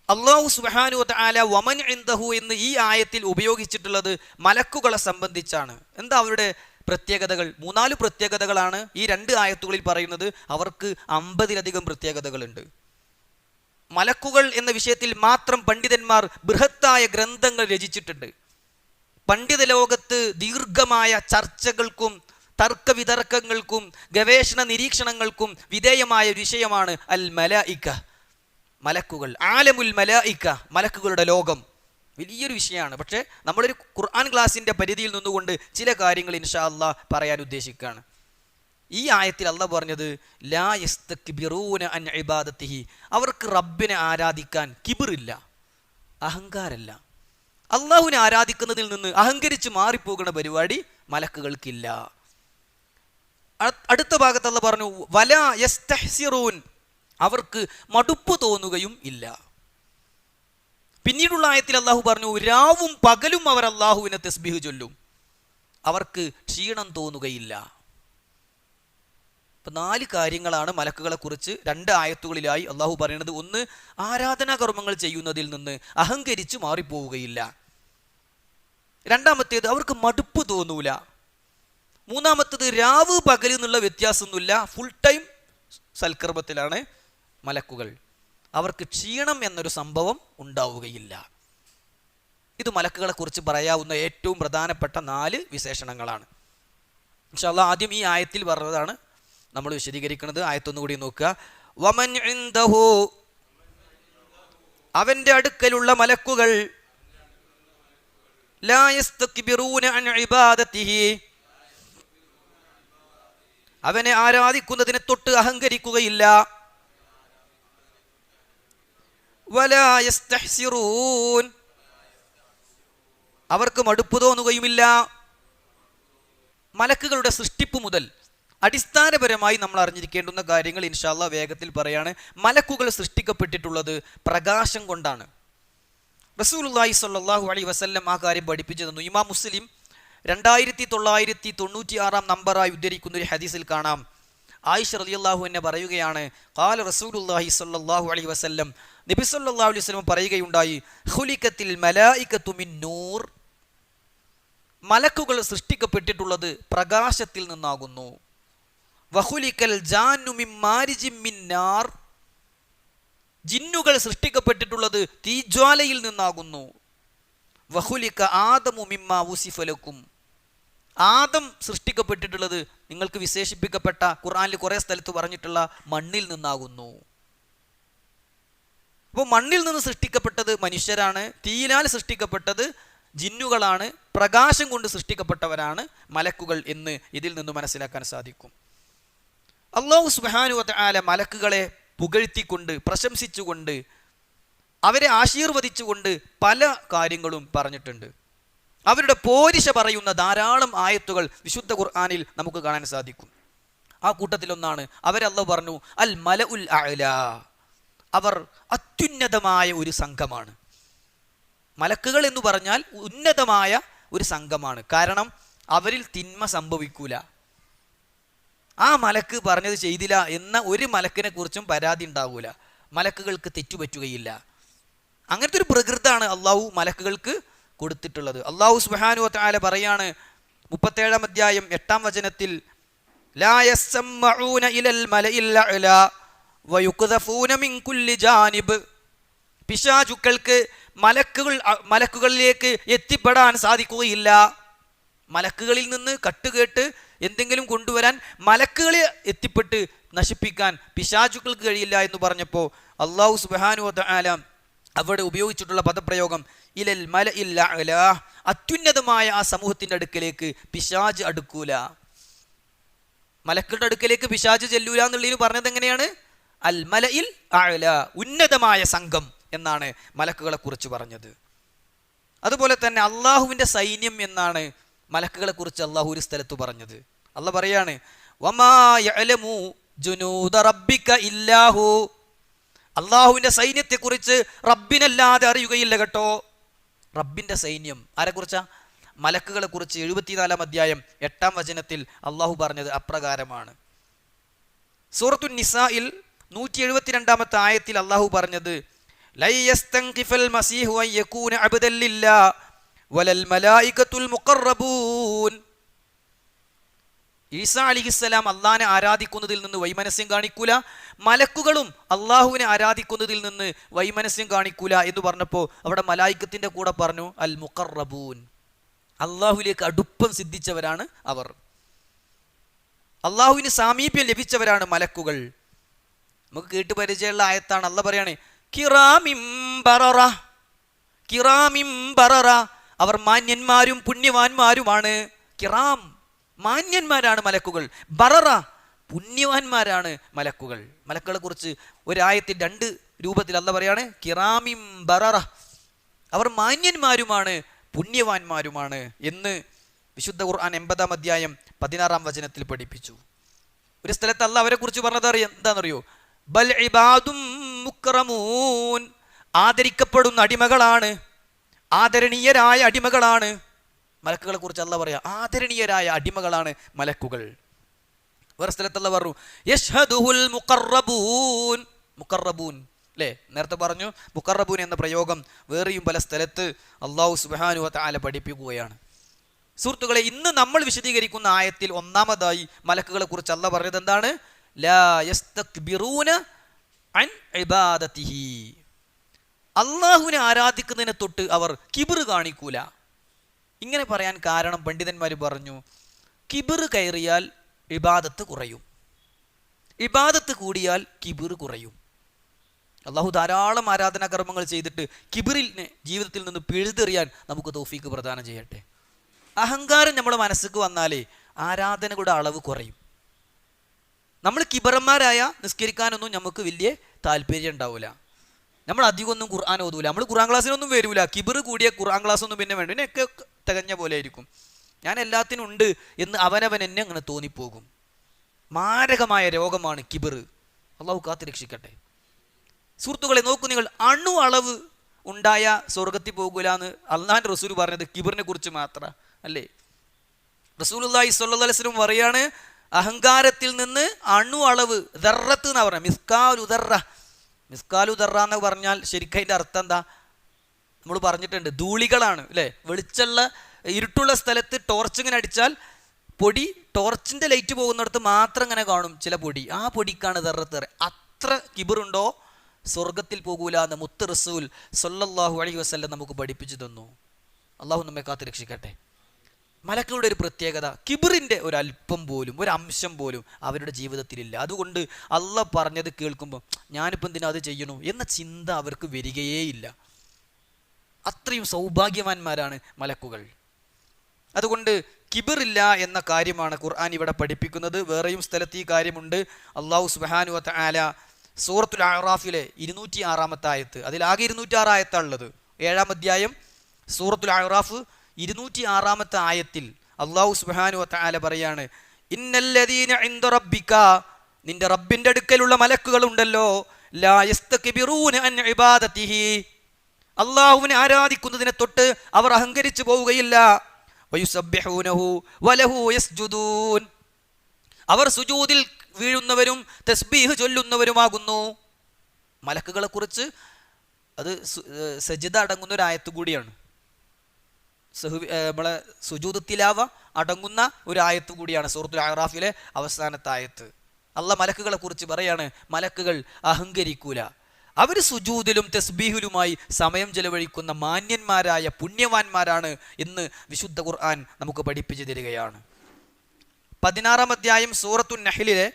അല്ലാഹു സുബ്ഹാനഹു വ തആല വമൻ ഇൻദഹു എന്ന് ഈ ആയത്തിൽ ഉപയോഗിച്ചിട്ടുള്ളത് മലക്കുകളെ സംബന്ധിച്ചാണ്. എന്താ അവരുടെ പ്രത്യേകതകൾ? 3-4 പ്രത്യേകതകളാണ് ഈ 2 ആയത്തുകളിൽ പറയുന്നത്. അവർക്ക് 50-ലധികം പ്രത്യേകതകളുണ്ട്. മലക്കുകൾ എന്ന വിഷയത്തിൽ മാത്രം പണ്ഡിതന്മാർ ബൃഹത്തായ ഗ്രന്ഥങ്ങൾ രചിച്ചിട്ടുണ്ട്. പണ്ഡിത ലോകത്ത് ദീർഘമായ ചർച്ചകൾക്കും തർക്കവിതർക്കങ്ങൾക്കും ഗവേഷണ നിരീക്ഷണങ്ങൾക്കും വിധേയമായ വിഷയമാണ് അൽ മലായിക, മലക്കുകൾ. ആലമുൽ മലായിക, മലക്കുകളുടെ ലോകം വലിയൊരു വിഷയമാണ്. പക്ഷേ നമ്മളൊരു ഖുർആൻ ക്ലാസിൻ്റെ പരിധിയിൽ നിന്നുകൊണ്ട് ചില കാര്യങ്ങൾ ഇൻഷാ അല്ലാഹ് പറയാൻ ഉദ്ദേശിക്കുകയാണ്. ഈ ആയത്തിൽ അല്ലാഹ് പറഞ്ഞത് ലാ യസ്തക്ബിറൂന അൻ ഇബാദതിഹി, അവർക്ക് റബ്ബിനെ ആരാധിക്കാൻ കിബിറില്ല, അഹങ്കാരല്ല. അള്ളാഹുവിനെ ആരാധിക്കുന്നതിൽ നിന്ന് അഹങ്കരിച്ച് മാറിപ്പോകുന്ന പരിപാടി മലക്കുകൾക്കില്ല. അടുത്ത ഭാഗത്ത് അല്ലാഹ് പറഞ്ഞു വലാ യസ്തഹ്സിറൂൻ, അവർക്ക് മടുപ്പ് തോന്നുകയും ഇല്ല. പിന്നീടുള്ള ആയത്തിൽ അള്ളാഹു പറഞ്ഞു രാവും പകലും അവർ അള്ളാഹുവിനെ തസ്ബീഹ് ചൊല്ലും, അവർക്ക് ക്ഷീണം തോന്നുകയില്ല. ഇപ്പം 4 കാര്യങ്ങളാണ് മലക്കുകളെ കുറിച്ച് 2 ആയത്തുകളിലായി അള്ളാഹു പറയുന്നത്. ഒന്ന്, ആരാധനാ കർമ്മങ്ങൾ ചെയ്യുന്നതിൽ നിന്ന് അഹങ്കരിച്ച് മാറിപ്പോവുകയില്ല. രണ്ടാമത്തേത്, അവർക്ക് മടുപ്പ് തോന്നൂല. മൂന്നാമത്തേത്, രാവ് പകൽ എന്നുള്ള വ്യത്യാസമൊന്നുമില്ല, ഫുൾ ടൈം സൽക്കർമ്മത്തിലാണ് മലക്കുകൾ. അവർക്ക് ക്ഷീണം എന്നൊരു സംഭവം ഉണ്ടാവുകയില്ല. ഇത് മലക്കുകളെ കുറിച്ച് പറയാവുന്ന ഏറ്റവും പ്രധാനപ്പെട്ട 4 വിശേഷണങ്ങളാണ്. ഇൻഷാ അല്ലാഹ് ആദ്യം ഈ ആയത്തിൽ പറഞ്ഞതാണ് നമ്മൾ വിശദീകരിക്കുന്നത്. ആയത്തൊന്നുകൂടി നോക്കുക. വമൻ ഇൻദഹു, അവന്റെ അടുക്കലുള്ള മലക്കുകൾ, ലാ യസ്തക്ബിറൂന അൻ ഇബാദതിഹി, അവനെ ആരാധിക്കുന്നതിനെ തൊട്ട് അഹങ്കരിക്കുകയില്ല. വലാ യസ്തഹ്സിറൂൻ, അവർക്ക് മടുപ്പ് തോന്നുകയുമില്ല. മലക്കുകളുടെ സൃഷ്ടിപ്പ് മുതൽ അടിസ്ഥാനപരമായി നമ്മൾ അറിഞ്ഞിരിക്കേണ്ടുന്ന കാര്യങ്ങൾ ഇൻഷാ അല്ലാഹ് വേഗത്തിൽ പറയാണ്. മലക്കുകൾ സൃഷ്ടിക്കപ്പെട്ടിട്ടുള്ളത് പ്രകാശം കൊണ്ടാണ്. റസൂലുള്ളാഹി സ്വല്ലല്ലാഹു അലൈഹി വസല്ലം ആ കാര്യം പഠിപ്പിച്ചു തന്നു. ഇമാം മുസ്ലിം 2996 നമ്പറായി ഉദ്ധരിക്കുന്ന ഒരു ഹദീസിൽ കാണാം, ആയിഷ റളിയല്ലാഹു അൻഹ പറയുകയാണ്, ഖാല റസൂലുള്ളാഹി സ്വല്ലല്ലാഹു അലൈഹി വസല്ലം, നബി സല്ലല്ലാഹു അലൈഹി വസല്ലം പറയുകയുണ്ടായി, ഖുലിഖത്തിൽ മലായികതു മിൻ നൂർ, മലക്കുകൾ സൃഷ്ടിക്കപ്പെട്ടിട്ടുള്ളത് പ്രകാശത്തിൽ നിന്നാകുന്നു. വഖുലിഖൽ ജാന്നു മിൻ മാരിജിൻ മിൻ നാർ, ജിന്നുകൾ സൃഷ്ടിക്കപ്പെട്ടിട്ടുള്ളത് തീജ്വാലയിൽ നിന്നാകുന്നു. വഖുലിഖ ആദമു മിമ്മാ ഉസിഫ ലക്കും, ആദം സൃഷ്ടിക്കപ്പെട്ടിട്ടുള്ളത് നിങ്ങൾക്ക് വിശേഷിപ്പിക്കപ്പെട്ട ഖുർആനിൽ കുറേ സ്ഥലത്ത് പറഞ്ഞിട്ടുള്ള മണ്ണിൽ നിന്നാകുന്നു. അപ്പോൾ മണ്ണിൽ നിന്ന് സൃഷ്ടിക്കപ്പെട്ടത് മനുഷ്യരാണ്, തീയിനാൽ സൃഷ്ടിക്കപ്പെട്ടത് ജിന്നുകളാണ്, പ്രകാശം കൊണ്ട് സൃഷ്ടിക്കപ്പെട്ടവരാണ് മലക്കുകൾ എന്ന് ഇതിൽ നിന്ന് മനസ്സിലാക്കാൻ സാധിക്കും. അല്ലാഹു സുബ്ഹാനഹു വ തആല മലക്കുകളെ പുകഴ്ത്തിക്കൊണ്ട് പ്രശംസിച്ചുകൊണ്ട് അവരെ ആശീർവദിച്ചുകൊണ്ട് പല കാര്യങ്ങളും പറഞ്ഞിട്ടുണ്ട്. അവരുടെ പോരിശ പറയുന്ന ധാരാളം ആയത്തുകൾ വിശുദ്ധ ഖുർആനിൽ നമുക്ക് കാണാൻ സാധിക്കും. ആ കൂട്ടത്തിലൊന്നാണ് അല്ലാഹു പറഞ്ഞു, അൽ മലഉൽ അഅല, അവർ അത്യുന്നതമായ ഒരു സംഘമാണ്. മലക്കുകൾ എന്ന് പറഞ്ഞാൽ ഉന്നതമായ ഒരു സംഘമാണ്. കാരണം അവരിൽ തിന്മ സംഭവിക്കൂല. ആ മലക്ക് പറഞ്ഞത് ചെയ്തില്ല എന്ന ഒരു മലക്കിനെ കുറിച്ചും പരാതി ഉണ്ടാവൂല. മലക്കുകൾക്ക് തെറ്റുപറ്റുകയില്ല. അങ്ങനത്തെ ഒരു പ്രകൃതാണ് അള്ളാഹു മലക്കുകൾക്ക് കൊടുത്തിട്ടുള്ളത്. അള്ളാഹു സുബ്ഹാനഹു വ തആല പറയാണ് 37 അധ്യായം 8 വചനത്തിൽ, ലാ യസ്മഊന ഇലൽ മലഇൽ അഅല വയുഖ്ദഫൂന മിൻ കുല്ലി ജാനിബ്, പിശാചുക്കൾക്ക് മലക്കുകളിലേക്ക് എത്തിപ്പെടാൻ സാധിക്കുകയില്ല. മലക്കുകളിൽ നിന്ന് കട്ടുകേട്ട് എന്തെങ്കിലും കൊണ്ടുവരാൻ, മലക്കുകളെ എത്തിപ്പെട്ട് നശിപ്പിക്കാൻ പിശാചുക്കൾക്ക് കഴിയില്ല എന്ന് പറഞ്ഞപ്പോൾ അല്ലാഹു സുബ്ഹാനഹു വ തആല അവിടെ ഉപയോഗിച്ചിട്ടുള്ള പദപ്രയോഗം ഇലൽ മലഇൽ അഅല, അത്യുന്നതമായ ആ സമൂഹത്തിന്റെ അടുക്കലേക്ക് പിശാച് അടുക്കൂല. മലക്കുകളുടെ അടുക്കലേക്ക് പിശാച് ചെല്ലൂല എന്നുള്ളതിന് പറഞ്ഞത് എങ്ങനെയാണ്? അൽ മലഇൽ അഅല, ഉന്നതമായ സംഘം എന്നാണ് മലക്കുകളെ കുറിച്ച് പറഞ്ഞത്. അതുപോലെ തന്നെ അള്ളാഹുവിൻ്റെ സൈന്യം എന്നാണ് മലക്കുകളെ കുറിച്ച് അള്ളാഹു ഒരു സ്ഥലത്ത് പറഞ്ഞത്. അള്ളാഹ് പറയാണ്, വമാ യഅലമു ജുനൂദ റബ്ബിക ഇല്ലാഹു, അള്ളാഹുവിൻ്റെ സൈന്യത്തെക്കുറിച്ച് റബ്ബിനല്ലാതെ അറിയുകയില്ല കേട്ടോ. റബ്ബിൻ്റെ സൈന്യം ആരെക്കുറിച്ചാ? മലക്കുകളെ കുറിച്ച് 74 അധ്യായം 8 വചനത്തിൽ അള്ളാഹു പറഞ്ഞത് അപ്രകാരമാണ്. സൂറത്തുൻ നിസായിൽ 172 ആയത്തിൽ അള്ളാഹു പറഞ്ഞത്, ലൻ യസ്തൻഖിഫൽ മസീഹു അൻ യകൂന അബ്ദൻ ലില്ലാഹ് വലൽ മലായികത്തുൽ മുഖറബൂൻ. ഈസാ അലൈഹിസ്സലാം അള്ളാഹിനെ ആരാധിക്കുന്നതിൽ നിന്ന് വൈമനസ്യം കാണിക്കൂല, മലക്കുകളും അള്ളാഹുവിനെ ആരാധിക്കുന്നതിൽ നിന്ന് വൈമനസ്യം കാണിക്കൂല എന്ന് പറഞ്ഞപ്പോൾ അവിടെ മലായികത്തിന്റെ കൂടെ പറഞ്ഞു അൽ മുഖറബൂൻ, അള്ളാഹുവിലേക്ക് അടുപ്പം സിദ്ധിച്ചവരാണ് അവർ, അള്ളാഹുവിന് സാമീപ്യം ലഭിച്ചവരാണ് മലക്കുകൾ. നമുക്ക് കേട്ട് പരിചയമുള്ള ആയത്താണ്. അള്ളാഹ് പറയാണ്, കിറാമിൻ ബററ, കിറാമിൻ ബററ, അവർ മാന്യന്മാരും പുണ്യവാന്മാരുമാണ്. കിറാം, മാന്യന്മാരാണ് മലക്കുകൾ. ബററ, പുണ്യവാന്മാരാണ് മലക്കുകൾ. മലക്കുകളെ കുറിച്ച് ഒരായത്തിൽ 2 രൂപത്തിൽ അള്ളാഹ് പറയാണ്, കിറാമിൻ ബററ, അവർ മാന്യന്മാരുമാണ് പുണ്യവാന്മാരുമാണ് എന്ന് വിശുദ്ധ ഖുർആൻ 80 അധ്യായം 16 വചനത്തിൽ പഠിപ്പിച്ചു. ഒരു സ്ഥലത്ത് അള്ളാഹ് അവരെ കുറിച്ച് പറഞ്ഞത് എന്താണെന്നറിയോ? ബൽ ഇബാദും മുക്രമൂൻ, ആദരിക്കപ്പെടുന്ന അടിമകളാണ്, ആദരണീയരായ അടിമകളാണ്. മലക്കുകളെ കുറിച്ച് അള്ളാഹ് പറയാ, ആദരണീയരായ അടിമകളാണ് മലക്കുകൾ. വേറെ സ്ഥലത്ത് അള്ളാഹ് പറഞ്ഞു, യശ്ഹദുഹുൽ മുഖറബൂൻ, മുഖറബൂൻ അല്ലേ, നേരത്തെ പറഞ്ഞു മുഖറബൂൻ എന്ന പ്രയോഗം വേറെയും പല സ്ഥലത്ത് അള്ളാഹു സുബ്ഹാനഹു വ തആല പഠിപ്പിക്കുകയാണ്. സുഹൃത്തുക്കളെ, ഇന്ന് നമ്മൾ വിശദീകരിക്കുന്ന ആയത്തിൽ ഒന്നാമതായി മലക്കുകളെ കുറിച്ച് അള്ളാഹ് പറഞ്ഞത് എന്താണ്? ലാ യസ്തക്ബിറൂന അൻ ഇബാദതിഹി. അള്ളാഹുവിനെ ആരാധിക്കുന്നതിനെ തൊട്ട് അവർ കിബിർ കാണിക്കൂല. ഇങ്ങനെ പറയാൻ കാരണം പണ്ഡിതന്മാർ പറഞ്ഞു, കിബിർ കയറിയാൽ ഇബാദത്ത് കുറയും, ഇബാദത്ത് കൂടിയാൽ കിബിർ കുറയും. അള്ളാഹു ധാരാളം ആരാധനാ കർമ്മങ്ങൾ ചെയ്തിട്ട് കിബിറിനെ ജീവിതത്തിൽ നിന്ന് പിഴുതെറിയാൻ നമുക്ക് തൗഫീക്ക് പ്രദാനം ചെയ്യട്ടെ. അഹങ്കാരം നമ്മുടെ മനസ്സിക്ക് വന്നാലേ ആരാധനകളുടെ അളവ് കുറയും. നമ്മൾ കിബറന്മാരായ നിസ്കരിക്കാനൊന്നും നമുക്ക് വലിയ താല്പര്യം ഉണ്ടാവില്ല. നമ്മൾ അധികമൊന്നും ഖുർആൻ ഓതൂല, നമ്മൾ ഖുർആൻ ക്ലാസ്സിനൊന്നും വരൂല. കിബിർ കൂടിയ ഖുർആൻ ക്ലാസ്സൊന്നും പിന്നെ വേണ്ട, പിന്നെയൊക്കെ തികഞ്ഞ പോലെ ആയിരിക്കും. ഞാൻ എല്ലാത്തിനും ഉണ്ട് എന്ന് അവനവൻ എന്നെ അങ്ങനെ തോന്നിപ്പോകും. മാരകമായ രോഗമാണ് കിബിർ. അള്ളാഹു കാത്ത് രക്ഷിക്കട്ടെ. സുഹൃത്തുക്കളെ, നോക്കൂ നിങ്ങൾ, അണു അളവ് ഉണ്ടായ സ്വർഗത്തിൽ പോകൂല എന്ന് അള്ളാഹിൻ്റെ റസൂൽ പറഞ്ഞത് കിബിറിനെ കുറിച്ച് മാത്രം അല്ലേ? റസൂലുള്ളാഹി സ്വല്ലല്ലാഹു അലൈഹി വസല്ലം പറയാണ്, അഹങ്കാരത്തിൽ നിന്ന് അണു അളവ്, ദർറത്ത് എന്നാ പറഞ്ഞത്, മിസ്കാലു ദർറ എന്ന് പറഞ്ഞാൽ ശരിക്കും അതിൻ്റെ അർത്ഥം എന്താ? നമ്മൾ പറഞ്ഞിട്ടുണ്ട്, ധൂളികളാണ് അല്ലേ? വെളിച്ചുള്ള ഇരുട്ടുള്ള സ്ഥലത്ത് ടോർച്ച് ഇങ്ങനെ അടിച്ചാൽ പൊടി, ടോർച്ചിൻ്റെ ലൈറ്റ് പോകുന്നിടത്ത് മാത്രം ഇങ്ങനെ കാണും ചില പൊടി, ആ പൊടിക്കാണ് ദർറത്ത്. അത്ര കിബിറുണ്ടോ സ്വർഗത്തിൽ പോകൂല എന്ന് മുത്ത് റസൂൽ സ്വല്ലല്ലാഹു അലൈഹി വസല്ലം നമുക്ക് പഠിപ്പിച്ചു തന്നു. അള്ളാഹു നമ്മെ കാത്ത് രക്ഷിക്കട്ടെ. മലക്കുകളുടെ ഒരു പ്രത്യേകത, കിബിറിൻ്റെ ഒരു അല്പം പോലും, ഒരു അംശം പോലും അവരുടെ ജീവിതത്തിലില്ല. അതുകൊണ്ട് അള്ളാഹ് പറഞ്ഞത് കേൾക്കുമ്പോൾ ഞാനിപ്പോൾ എന്തിനാ അത് ചെയ്യണു എന്ന ചിന്ത അവർക്ക് വരികയേയില്ല. അത്രയും സൗഭാഗ്യവാന്മാരാണ് മലക്കുകൾ. അതുകൊണ്ട് കിബിറില്ല എന്ന കാര്യമാണ് ഖുർആൻ ഇവിടെ പഠിപ്പിക്കുന്നത്. വേറെയും സ്ഥലത്ത് ഈ കാര്യമുണ്ട്. അള്ളാഹു സുബ്ഹാനഹു വ തആല സൂറത്തുൽ അഅറാഫിലെ 206 ആയത്ത്, അതിലാകെ 206 ആയത്താണുള്ളത്. 7-ാം അധ്യായം സൂറത്തുൽ അഅറാഫ് 206 ആയത്തിൽ അള്ളാഹു സുബ്ഹാനഹു വ തആല പറയാണ്, ഇന്നല്ലദീന ഇൻദ റബ്ബിക, നിന്റെ റബ്ബിന്റെ അടുക്കലുള്ള മലക്കുകളുണ്ടല്ലോ, ലാ യസ്തക്ബിറൂന അൻ ഇബാദതിഹി, അള്ളാഹുവിനെ ആരാധിക്കുന്നതിനെ തൊട്ട് അവർ അഹങ്കരിച്ചു പോവുകയില്ല. വയുസബ്ബിഹൂനഹു വലഹു യസ്ജുദൂൻ, അവർ സുജൂദിൽ വീഴുന്നവരും തസ്ബീഹ് ചൊല്ലുന്നവരുമാകുന്നു. മലക്കുകളെ കുറിച്ച് അത് സജിദ അടങ്ങുന്ന ഒരു ആയത്ത് കൂടിയാണ്. നമ്മളെ സുജൂദ് തിലാവ അടങ്ങുന്ന ഒരു ആയത്ത് കൂടിയാണ് സൂറത്തുൽ അഅറാഫിലെ അവസാനത്തെ ആയത്ത്. അള്ളാഹ് മലക്കുകളെ കുറിച്ച് പറയാണ്, മലക്കുകൾ അഹങ്കരിക്കൂല, അവർ സുജൂദിലും തസ്ബീഹിലുമായി സമയം ചെലവഴിക്കുന്ന മാന്യന്മാരായ പുണ്യവാന്മാരാണ് എന്ന് വിശുദ്ധ ഖുർആൻ നമുക്ക് പഠിപ്പിച്ചു തരികയാണ്. 16-ാം അധ്യായം സൂറത്തുൻ നഹ്ലിലെ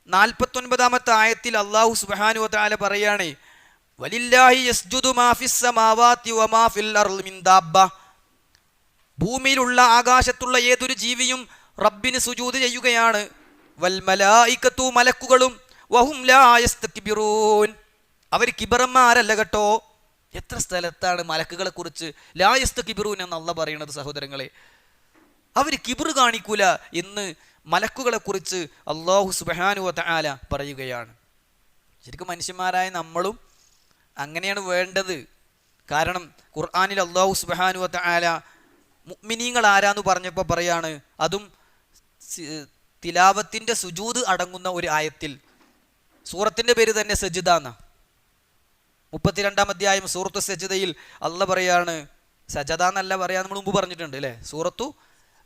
49-ാമത്തെ ആയത്തിൽ അല്ലാഹു സുബ്ഹാനഹു വ തആല പറയാണ്, വലില്ലാഹി യസ്ജുദു മാ ഫിസ് സമാവാതി വമാ ഫിൽ അർളി മിൻ ദാബ്ബ, ഭൂമിയിലുള്ള ആകാശത്തുള്ള ഏതൊരു ജീവിയും റബ്ബിന് സുജൂദ് ചെയ്യുകയാണ്. വൽ മലായികത്തു, മലക്കുകളും, വഹും ലാ യസ്തക്ബിറൂൻ, അവർ കിബറന്മാരല്ല കേട്ടോ. എത്ര സ്ഥലത്താണ് മലക്കുകളെ കുറിച്ച് ലാ യസ്തക്ബിറൂൻ എന്ന് അല്ലാഹ് പറയുന്നത് സഹോദരങ്ങളെ. അവർ കിബിർ കാണിക്കൂല എന്ന് മലക്കുകളെ കുറിച്ച് അല്ലാഹു സുബ്ഹാനഹു വ തആല പറയുകയാണ്. ശരിക്കും മനുഷ്യന്മാരായ നമ്മളും അങ്ങനെയാണ് വേണ്ടത്. കാരണം ഖുർആനിൽ അല്ലാഹു സുബ്ഹാനഹു വ തആല മുഅ്മിനീങ്ങൾ ആരാന്ന് പറഞ്ഞപ്പോൾ പറയാണ്, അതും തിലാവത്തിൻ്റെ സുജൂദ് അടങ്ങുന്ന ഒരു ആയത്തിൽ. സൂറത്തിൻ്റെ പേര് തന്നെ സജിദ എന്ന. 32-ാം അധ്യായം സൂറത്തു സജിദയിൽ അല്ലാഹ് പറയാണ്, സജദ എന്നല്ല പറയാൻ നമ്മൾ മുമ്പ് പറഞ്ഞിട്ടുണ്ട് അല്ലേ, സൂറത്തു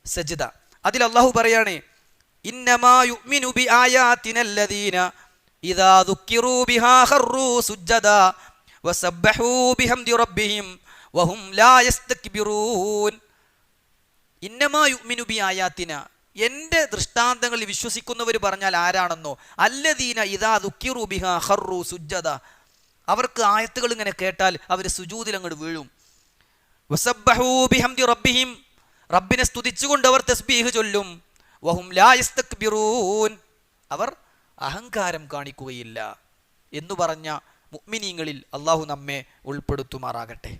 സജിദ. അതിൽ അല്ലാഹു പറയാണ്, ഇന്നമാ യുഅ്മിനു ബിആയാതിനല്ലദീന ഇദാ ദുക്കിറൂ ബിഹാ ഖറൂ സുജ്ജദാ വസബ്ബഹൂ ബിഹംദി റബ്ബിഹിം വഹും ലാ യസ്തക്ബിറൂൻ. ഇന്നമാ യുഅ്മിനു ബിആയാതിന, എൻ്റെ ദൃഷ്ടാന്തങ്ങളിൽ വിശ്വസിക്കുന്നവർ പറഞ്ഞാൽ ആരാണെന്നോ, അല്ലദീന ഇദാ ദുക്കിറൂ ബിഹാ ഖറൂ സുജ്ജദാ, അവർക്ക് ആയത്തുകൾ ഇങ്ങനെ കേട്ടാൽ അവർ സുജൂദിൽ അങ്ങോട്ട് വീഴും. വസബ്ബഹൂ ബിഹംദി റബ്ബിഹിം, റബ്ബിനെ സ്തുതിച്ചുകൊണ്ട് അവർ തസ്ബീഹ് ചൊല്ലും. വഹും ലാ യസ്തക്ബിറൂൻ, അവർ അഹങ്കാരം കാണിക്കുകയില്ല എന്നു പറഞ്ഞ മുഅ്മിനീങ്ങളിൽ അള്ളാഹു നമ്മെ ഉൾപ്പെടുത്തുമാറാകട്ടെ.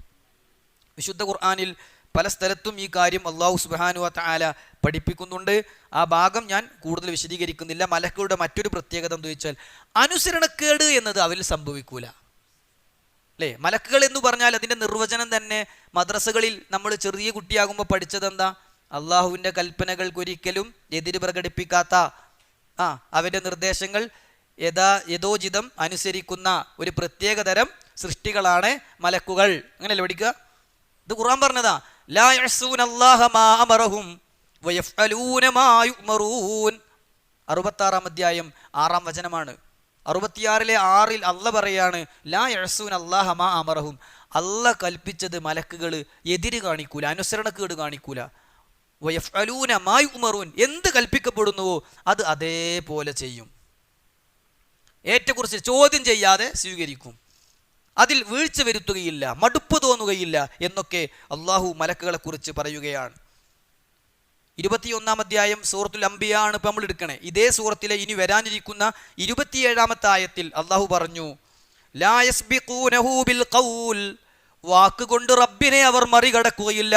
വിശുദ്ധ ഖുർആനിൽ പല സ്ഥലത്തും ഈ കാര്യം അള്ളാഹു സുബ്ഹാനഹു വ തആല പഠിപ്പിക്കുന്നുണ്ട്. ആ ഭാഗം ഞാൻ കൂടുതൽ വിശദീകരിക്കുന്നില്ല. മലക്കുകളുടെ മറ്റൊരു പ്രത്യേകത എന്താ വെച്ചാൽ, അനുസരണക്കേട് എന്നത് അവരിൽ സംഭവിക്കൂല അല്ലേ. മലക്കുകൾ എന്ന് പറഞ്ഞാൽ അതിൻ്റെ നിർവചനം തന്നെ മദ്രസകളിൽ നമ്മൾ ചെറിയ കുട്ടിയാകുമ്പോൾ പഠിച്ചത് എന്താ? അള്ളാഹുവിൻ്റെ കൽപ്പനകൾക്കൊരിക്കലും എതിര് പ്രകടിപ്പിക്കാത്ത, അവൻ്റെ നിർദ്ദേശങ്ങൾ യഥോചിതം അനുസരിക്കുന്ന ഒരു പ്രത്യേകതരം സൃഷ്ടികളാണ് മലക്കുകൾ. അങ്ങനെയല്ലേ പഠിക്കുക? ഇത് ഖുർആൻ പറഞ്ഞതാ. ലാ യഅ്സൂനല്ലാഹ മാ അമറഹും വയഫ്അലൂന മാ യുഅ്മറൂൻ. 66-ാം അധ്യായം 6-ാം വചനമാണ്. 66 അല്ല പറയാണ് ലാ യഅസൂന അല്ലാഹ മാ അമറഹും. അല്ല കൽപ്പിച്ചത് മലക്കുകൾ എതിര് കാണിക്കൂല, അനുസരണക്കേട് കാണിക്കൂല. വയഫ്അലൂന മാ യുമറൂൻ, എന്ത് കൽപ്പിക്കപ്പെടുന്നുവോ അത് അതേപോലെ ചെയ്യും. ഏറ്റക്കുറിച്ച് ചോദ്യം ചെയ്യാതെ സ്വീകരിക്കും. അതിൽ വീഴ്ച വരുത്തുകയില്ല, മടുപ്പ് തോന്നുകയില്ല എന്നൊക്കെ അള്ളാഹു മലക്കുകളെ കുറിച്ച് പറയുകയാണ്. 21 അധ്യായം സൂറത്തുൽ അംബിയ ആണ് ഇപ്പം നമ്മൾ എടുക്കണേ. ഇതേ സൂറത്തിലെ ഇനി വരാനിരിക്കുന്ന 27 ആയത്തിൽ അള്ളാഹു പറഞ്ഞു ലാ യസ്ബിഖൂനഹു ബിൽ ഖൗൽ, വാക്കുകൊണ്ട് റബ്ബിനെ അവർ മറികടക്കുകയില്ല.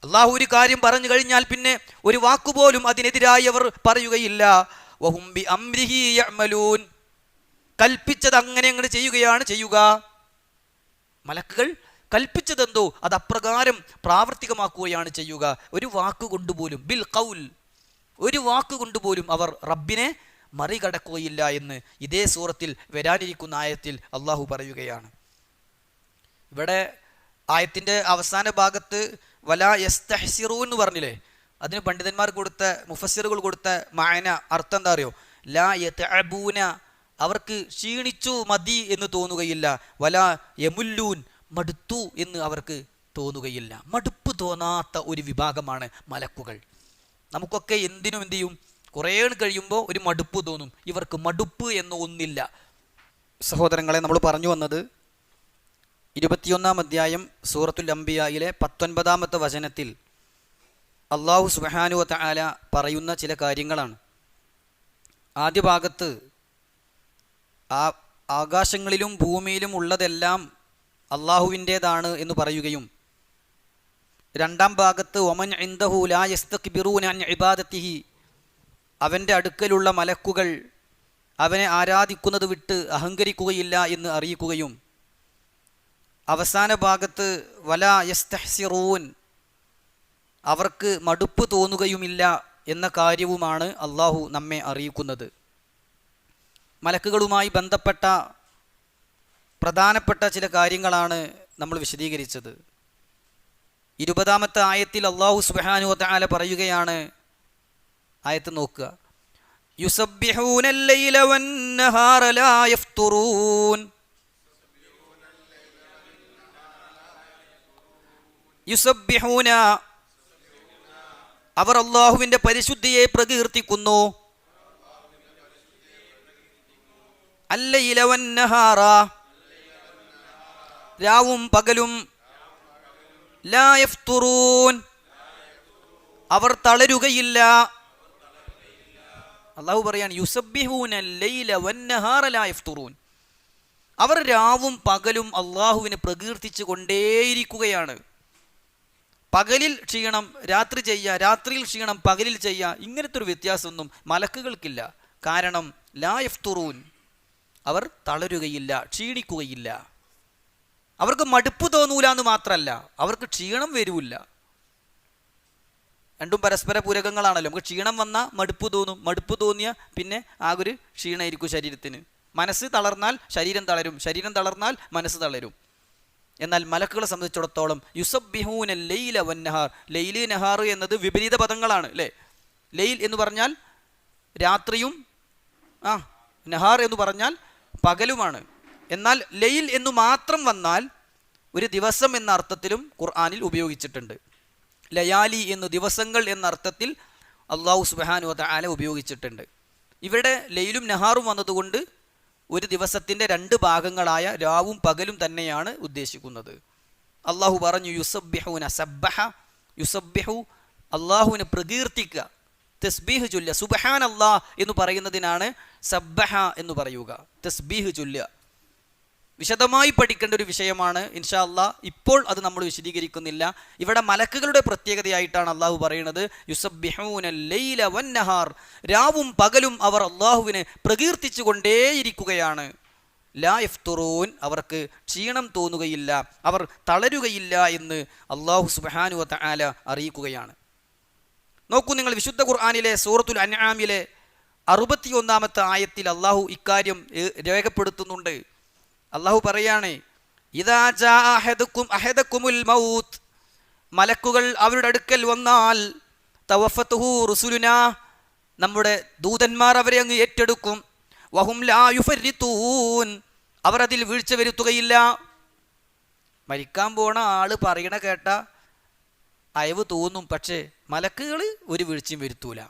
അള്ളാഹു ഒരു കാര്യം പറഞ്ഞു കഴിഞ്ഞാൽ പിന്നെ ഒരു വാക്കുപോലും അതിനെതിരായി അവർ പറയുകയില്ല. വഹും ബി അംരിഹി യഅമലൂൻ, കൽപ്പിച്ചത് അങ്ങനെ അങ്ങോട്ട് ചെയ്യുകയാണ് ചെയ്യുക. മലക്കുകൾ കൽപ്പിച്ചതെന്തോ അത് അപ്രകാരം പ്രാവർത്തികമാക്കുകയാണ് ചെയ്യുക. ഒരു വാക്കുകൊണ്ടുപോലും ബിൽ ഖൗൽ, ഒരു വാക്കുകൊണ്ടുപോലും അവർ റബ്ബിനെ മറികടക്കുകയില്ല എന്ന് ഇതേ സൂറത്തിൽ വരാനിരിക്കുന്ന ആയത്തിൽ അള്ളാഹു പറയുകയാണ്. ഇവിടെ ആയത്തിൻ്റെ അവസാന ഭാഗത്ത് വലാ യസ്തഹ്സിറൂൻ എന്ന് പറഞ്ഞില്ലേ, അതിന് പണ്ഡിതന്മാർ കൊടുത്ത മുഫസ്സിറുകൾ കൊടുത്ത മായന അർത്ഥം എന്താ അറിയോ? ലാ യതഅബൂന, അവർക്ക് ക്ഷീണിച്ചു മതി എന്ന് തോന്നുകയില്ല. വലാ യമുല്ലൂൻ, മടുത്തു എന്ന് അവർക്ക് തോന്നുകയില്ല. മടുപ്പ് തോന്നാത്ത ഒരു വിഭാഗമാണ് മലക്കുകൾ. നമുക്കൊക്കെ എന്തിനും എന്ത് ചെയ്യും, കുറേ കഴിയുമ്പോൾ ഒരു മടുപ്പ് തോന്നും. ഇവർക്ക് മടുപ്പ് എന്ന് ഒന്നില്ല. സഹോദരങ്ങളെ, നമ്മൾ പറഞ്ഞു വന്നത് 21 അധ്യായം സൂറത്തുൽ അംബിയയിലെ 19 വചനത്തിൽ അള്ളാഹു സുബ്ഹാനഹു വ തആല പറയുന്ന ചില കാര്യങ്ങളാണ്. ആദ്യ ഭാഗത്ത് ആകാശങ്ങളിലും ഭൂമിയിലും ഉള്ളതെല്ലാം അള്ളാഹുവിൻ്റേതാണ് എന്ന് പറയുകയും, രണ്ടാം ഭാഗത്ത് വമൻ ഇൻദഹു ലാ യസ്തക്ബിറൂന അൻ ഇബാദത്തിഹി, അവൻ്റെ അടുക്കലുള്ള മലക്കുകൾ അവനെ ആരാധിക്കുന്നത് വിട്ട് അഹങ്കരിക്കുകയില്ല എന്ന് അറിയിക്കുകയും, അവസാന ഭാഗത്ത് വലാ യസ്തഹ്സിറൂൻ, അവർക്ക് മടുപ്പ് തോന്നുകയുമില്ല എന്ന കാര്യവുമാണ് അള്ളാഹു നമ്മെ അറിയിക്കുന്നത്. മലക്കുകളുമായി ബന്ധപ്പെട്ട പ്രധാനപ്പെട്ട ചില കാര്യങ്ങളാണ് നമ്മൾ വിശദീകരിച്ചത്. 20 ആയത്തിൽ അള്ളാഹു സുബ്ഹാനഹു വ തആല പറയുകയാണ്, ആയത്ത് നോക്കുക, യുസബ്ബിഹൂനൽ ലൈല വന്നഹാറ ലാ യഫ്തുറൂൻ. യുസബ്ബിഹൂന, അവർ അള്ളാഹുവിൻ്റെ പരിശുദ്ധിയെ പ്രകീർത്തിക്കുന്നു. അല്ലൈല വന്നഹാറ, രാവും പകലും. ലാ യഫ്തുറൂൻ, അവർ തളരുകയില്ല. അള്ളാഹു പറയാണ് യുസബ്ബിഹൂന ലൈല വന്നഹാറ ലാ യഫ്തുറൂൻ, അവർ രാവും പകലും അള്ളാഹുവിനെ പ്രകീർത്തിച്ചു കൊണ്ടേയിരിക്കുകയാണ്. പകലിൽ ക്ഷീണം രാത്രി ചെയ്യുക, രാത്രിയിൽ ക്ഷീണം പകലിൽ ചെയ്യുക, ഇങ്ങനത്തെ ഒരു വ്യത്യാസമൊന്നും മലക്കുകൾക്കില്ല. കാരണം ലാ യഫ്തുറൂൻ, അവർ തളരുകയില്ല, ക്ഷീണിക്കുകയില്ല. അവർക്ക് മടുപ്പ് തോന്നൂല എന്ന് മാത്രമല്ല, അവർക്ക് ക്ഷീണം വരില്ല. രണ്ടും പരസ്പര പൂരകങ്ങളാണല്ലോ. നമുക്ക് ക്ഷീണം വന്നാൽ മടുപ്പ് തോന്നും, മടുപ്പ് തോന്നിയ പിന്നെ ആകൊരു ക്ഷീണമായിരിക്കും ശരീരത്തിന്. മനസ്സ് തളർന്നാൽ ശരീരം തളരും, ശരീരം തളർന്നാൽ മനസ്സ് തളരും. എന്നാൽ മലക്കുകളെ സംബന്ധിച്ചിടത്തോളം യുസബ്ബിഹൂന ലൈല വന്നഹാർ, ലൈല് നഹാർ എന്നത് വിപരീത പദങ്ങളാണ് അല്ലേ. ലൈൽ എന്ന് പറഞ്ഞാൽ രാത്രിയും നഹാർ എന്ന് പറഞ്ഞാൽ പകലുമാണ്. എന്നാൽ ലൈൽ എന്ന് മാത്രം വന്നാൽ ഒരു ദിവസം എന്ന അർത്ഥത്തിലും ഖുർആനിൽ ഉപയോഗിച്ചിട്ടുണ്ട്. ലയാലി എന്ന് ദിവസങ്ങൾ എന്ന അർത്ഥത്തിൽ അള്ളാഹു സുബ്ഹാനഹു വ തആല ഉപയോഗിച്ചിട്ടുണ്ട്. ഇവിടെ ലൈലും നഹാറും വന്നതുകൊണ്ട് ഒരു ദിവസത്തിൻ്റെ 2 ഭാഗങ്ങളായ രാവും പകലും തന്നെയാണ് ഉദ്ദേശിക്കുന്നത്. അള്ളാഹു പറഞ്ഞു യുസബ്ബിഹൂന, സബ്ബഹ യുസബ്ബിഹു, അള്ളാഹുവിനെ പ്രകീർത്തിക്കുക, തസ്ബീഹ് ചൊല്ലുക. സുബ്ഹാനല്ലാഹ് എന്ന് പറയുന്നതിനാണ് സബ്ബഹ എന്ന് പറയുക, തസ്ബീഹ് ചൊല്ലുക. വിശദമായി പഠിക്കേണ്ട ഒരു വിഷയമാണ്. ഇൻഷാ അല്ലാഹ് ഇപ്പോൾ അത് നമ്മൾ വിശദീകരിക്കുന്നില്ല. ഇവിടെ മലക്കുകളുടെ പ്രത്യേകതയായിട്ടാണ് അള്ളാഹു പറയുന്നത് യുസബ്ബിഹൂന ലൈല വന്നഹാർ, രാവും പകലും അവർ അള്ളാഹുവിനെ പ്രകീർത്തിച്ചു കൊണ്ടേയിരിക്കുകയാണ്. ലാ യഫ്തുറൂൻ, അവർക്ക് ക്ഷീണം തോന്നുകയില്ല, അവർ തളരുകയില്ല എന്ന് അള്ളാഹു സുബ്ഹാനഹു വ തആല അറിയിക്കുകയാണ്. നോക്കൂ നിങ്ങൾ, വിശുദ്ധ ഖുർആനിലെ സൂറത്തുൽ അൻആമിലെ 61 ആയത്തിൽ അള്ളാഹു ഇക്കാര്യം രേഖപ്പെടുത്തുന്നുണ്ട്. അള്ളാഹു പറയാണ് ഇദാ ജാ അഹദകുമുൽ മൗത്ത്, മലക്കുകൾ അവരുടെ അടുക്കൽ വന്നാൽ തവഫത്തുഹു റുസുലുനാ, നമ്മുടെ ദൂതന്മാർ അവരെ അങ്ങ് ഏറ്റെടുക്കും. വഹും ലാ യുഫരിത്തൂൻ, അവർ അതിൽ വീഴ്ച വരുത്തുകയില്ല. മരിക്കാൻ പോണ ആള് പറയണ കേട്ട അയവ് തോന്നും, പക്ഷേ മലക്കുകൾ ഒരു വീഴ്ചയും വരുത്തൂല.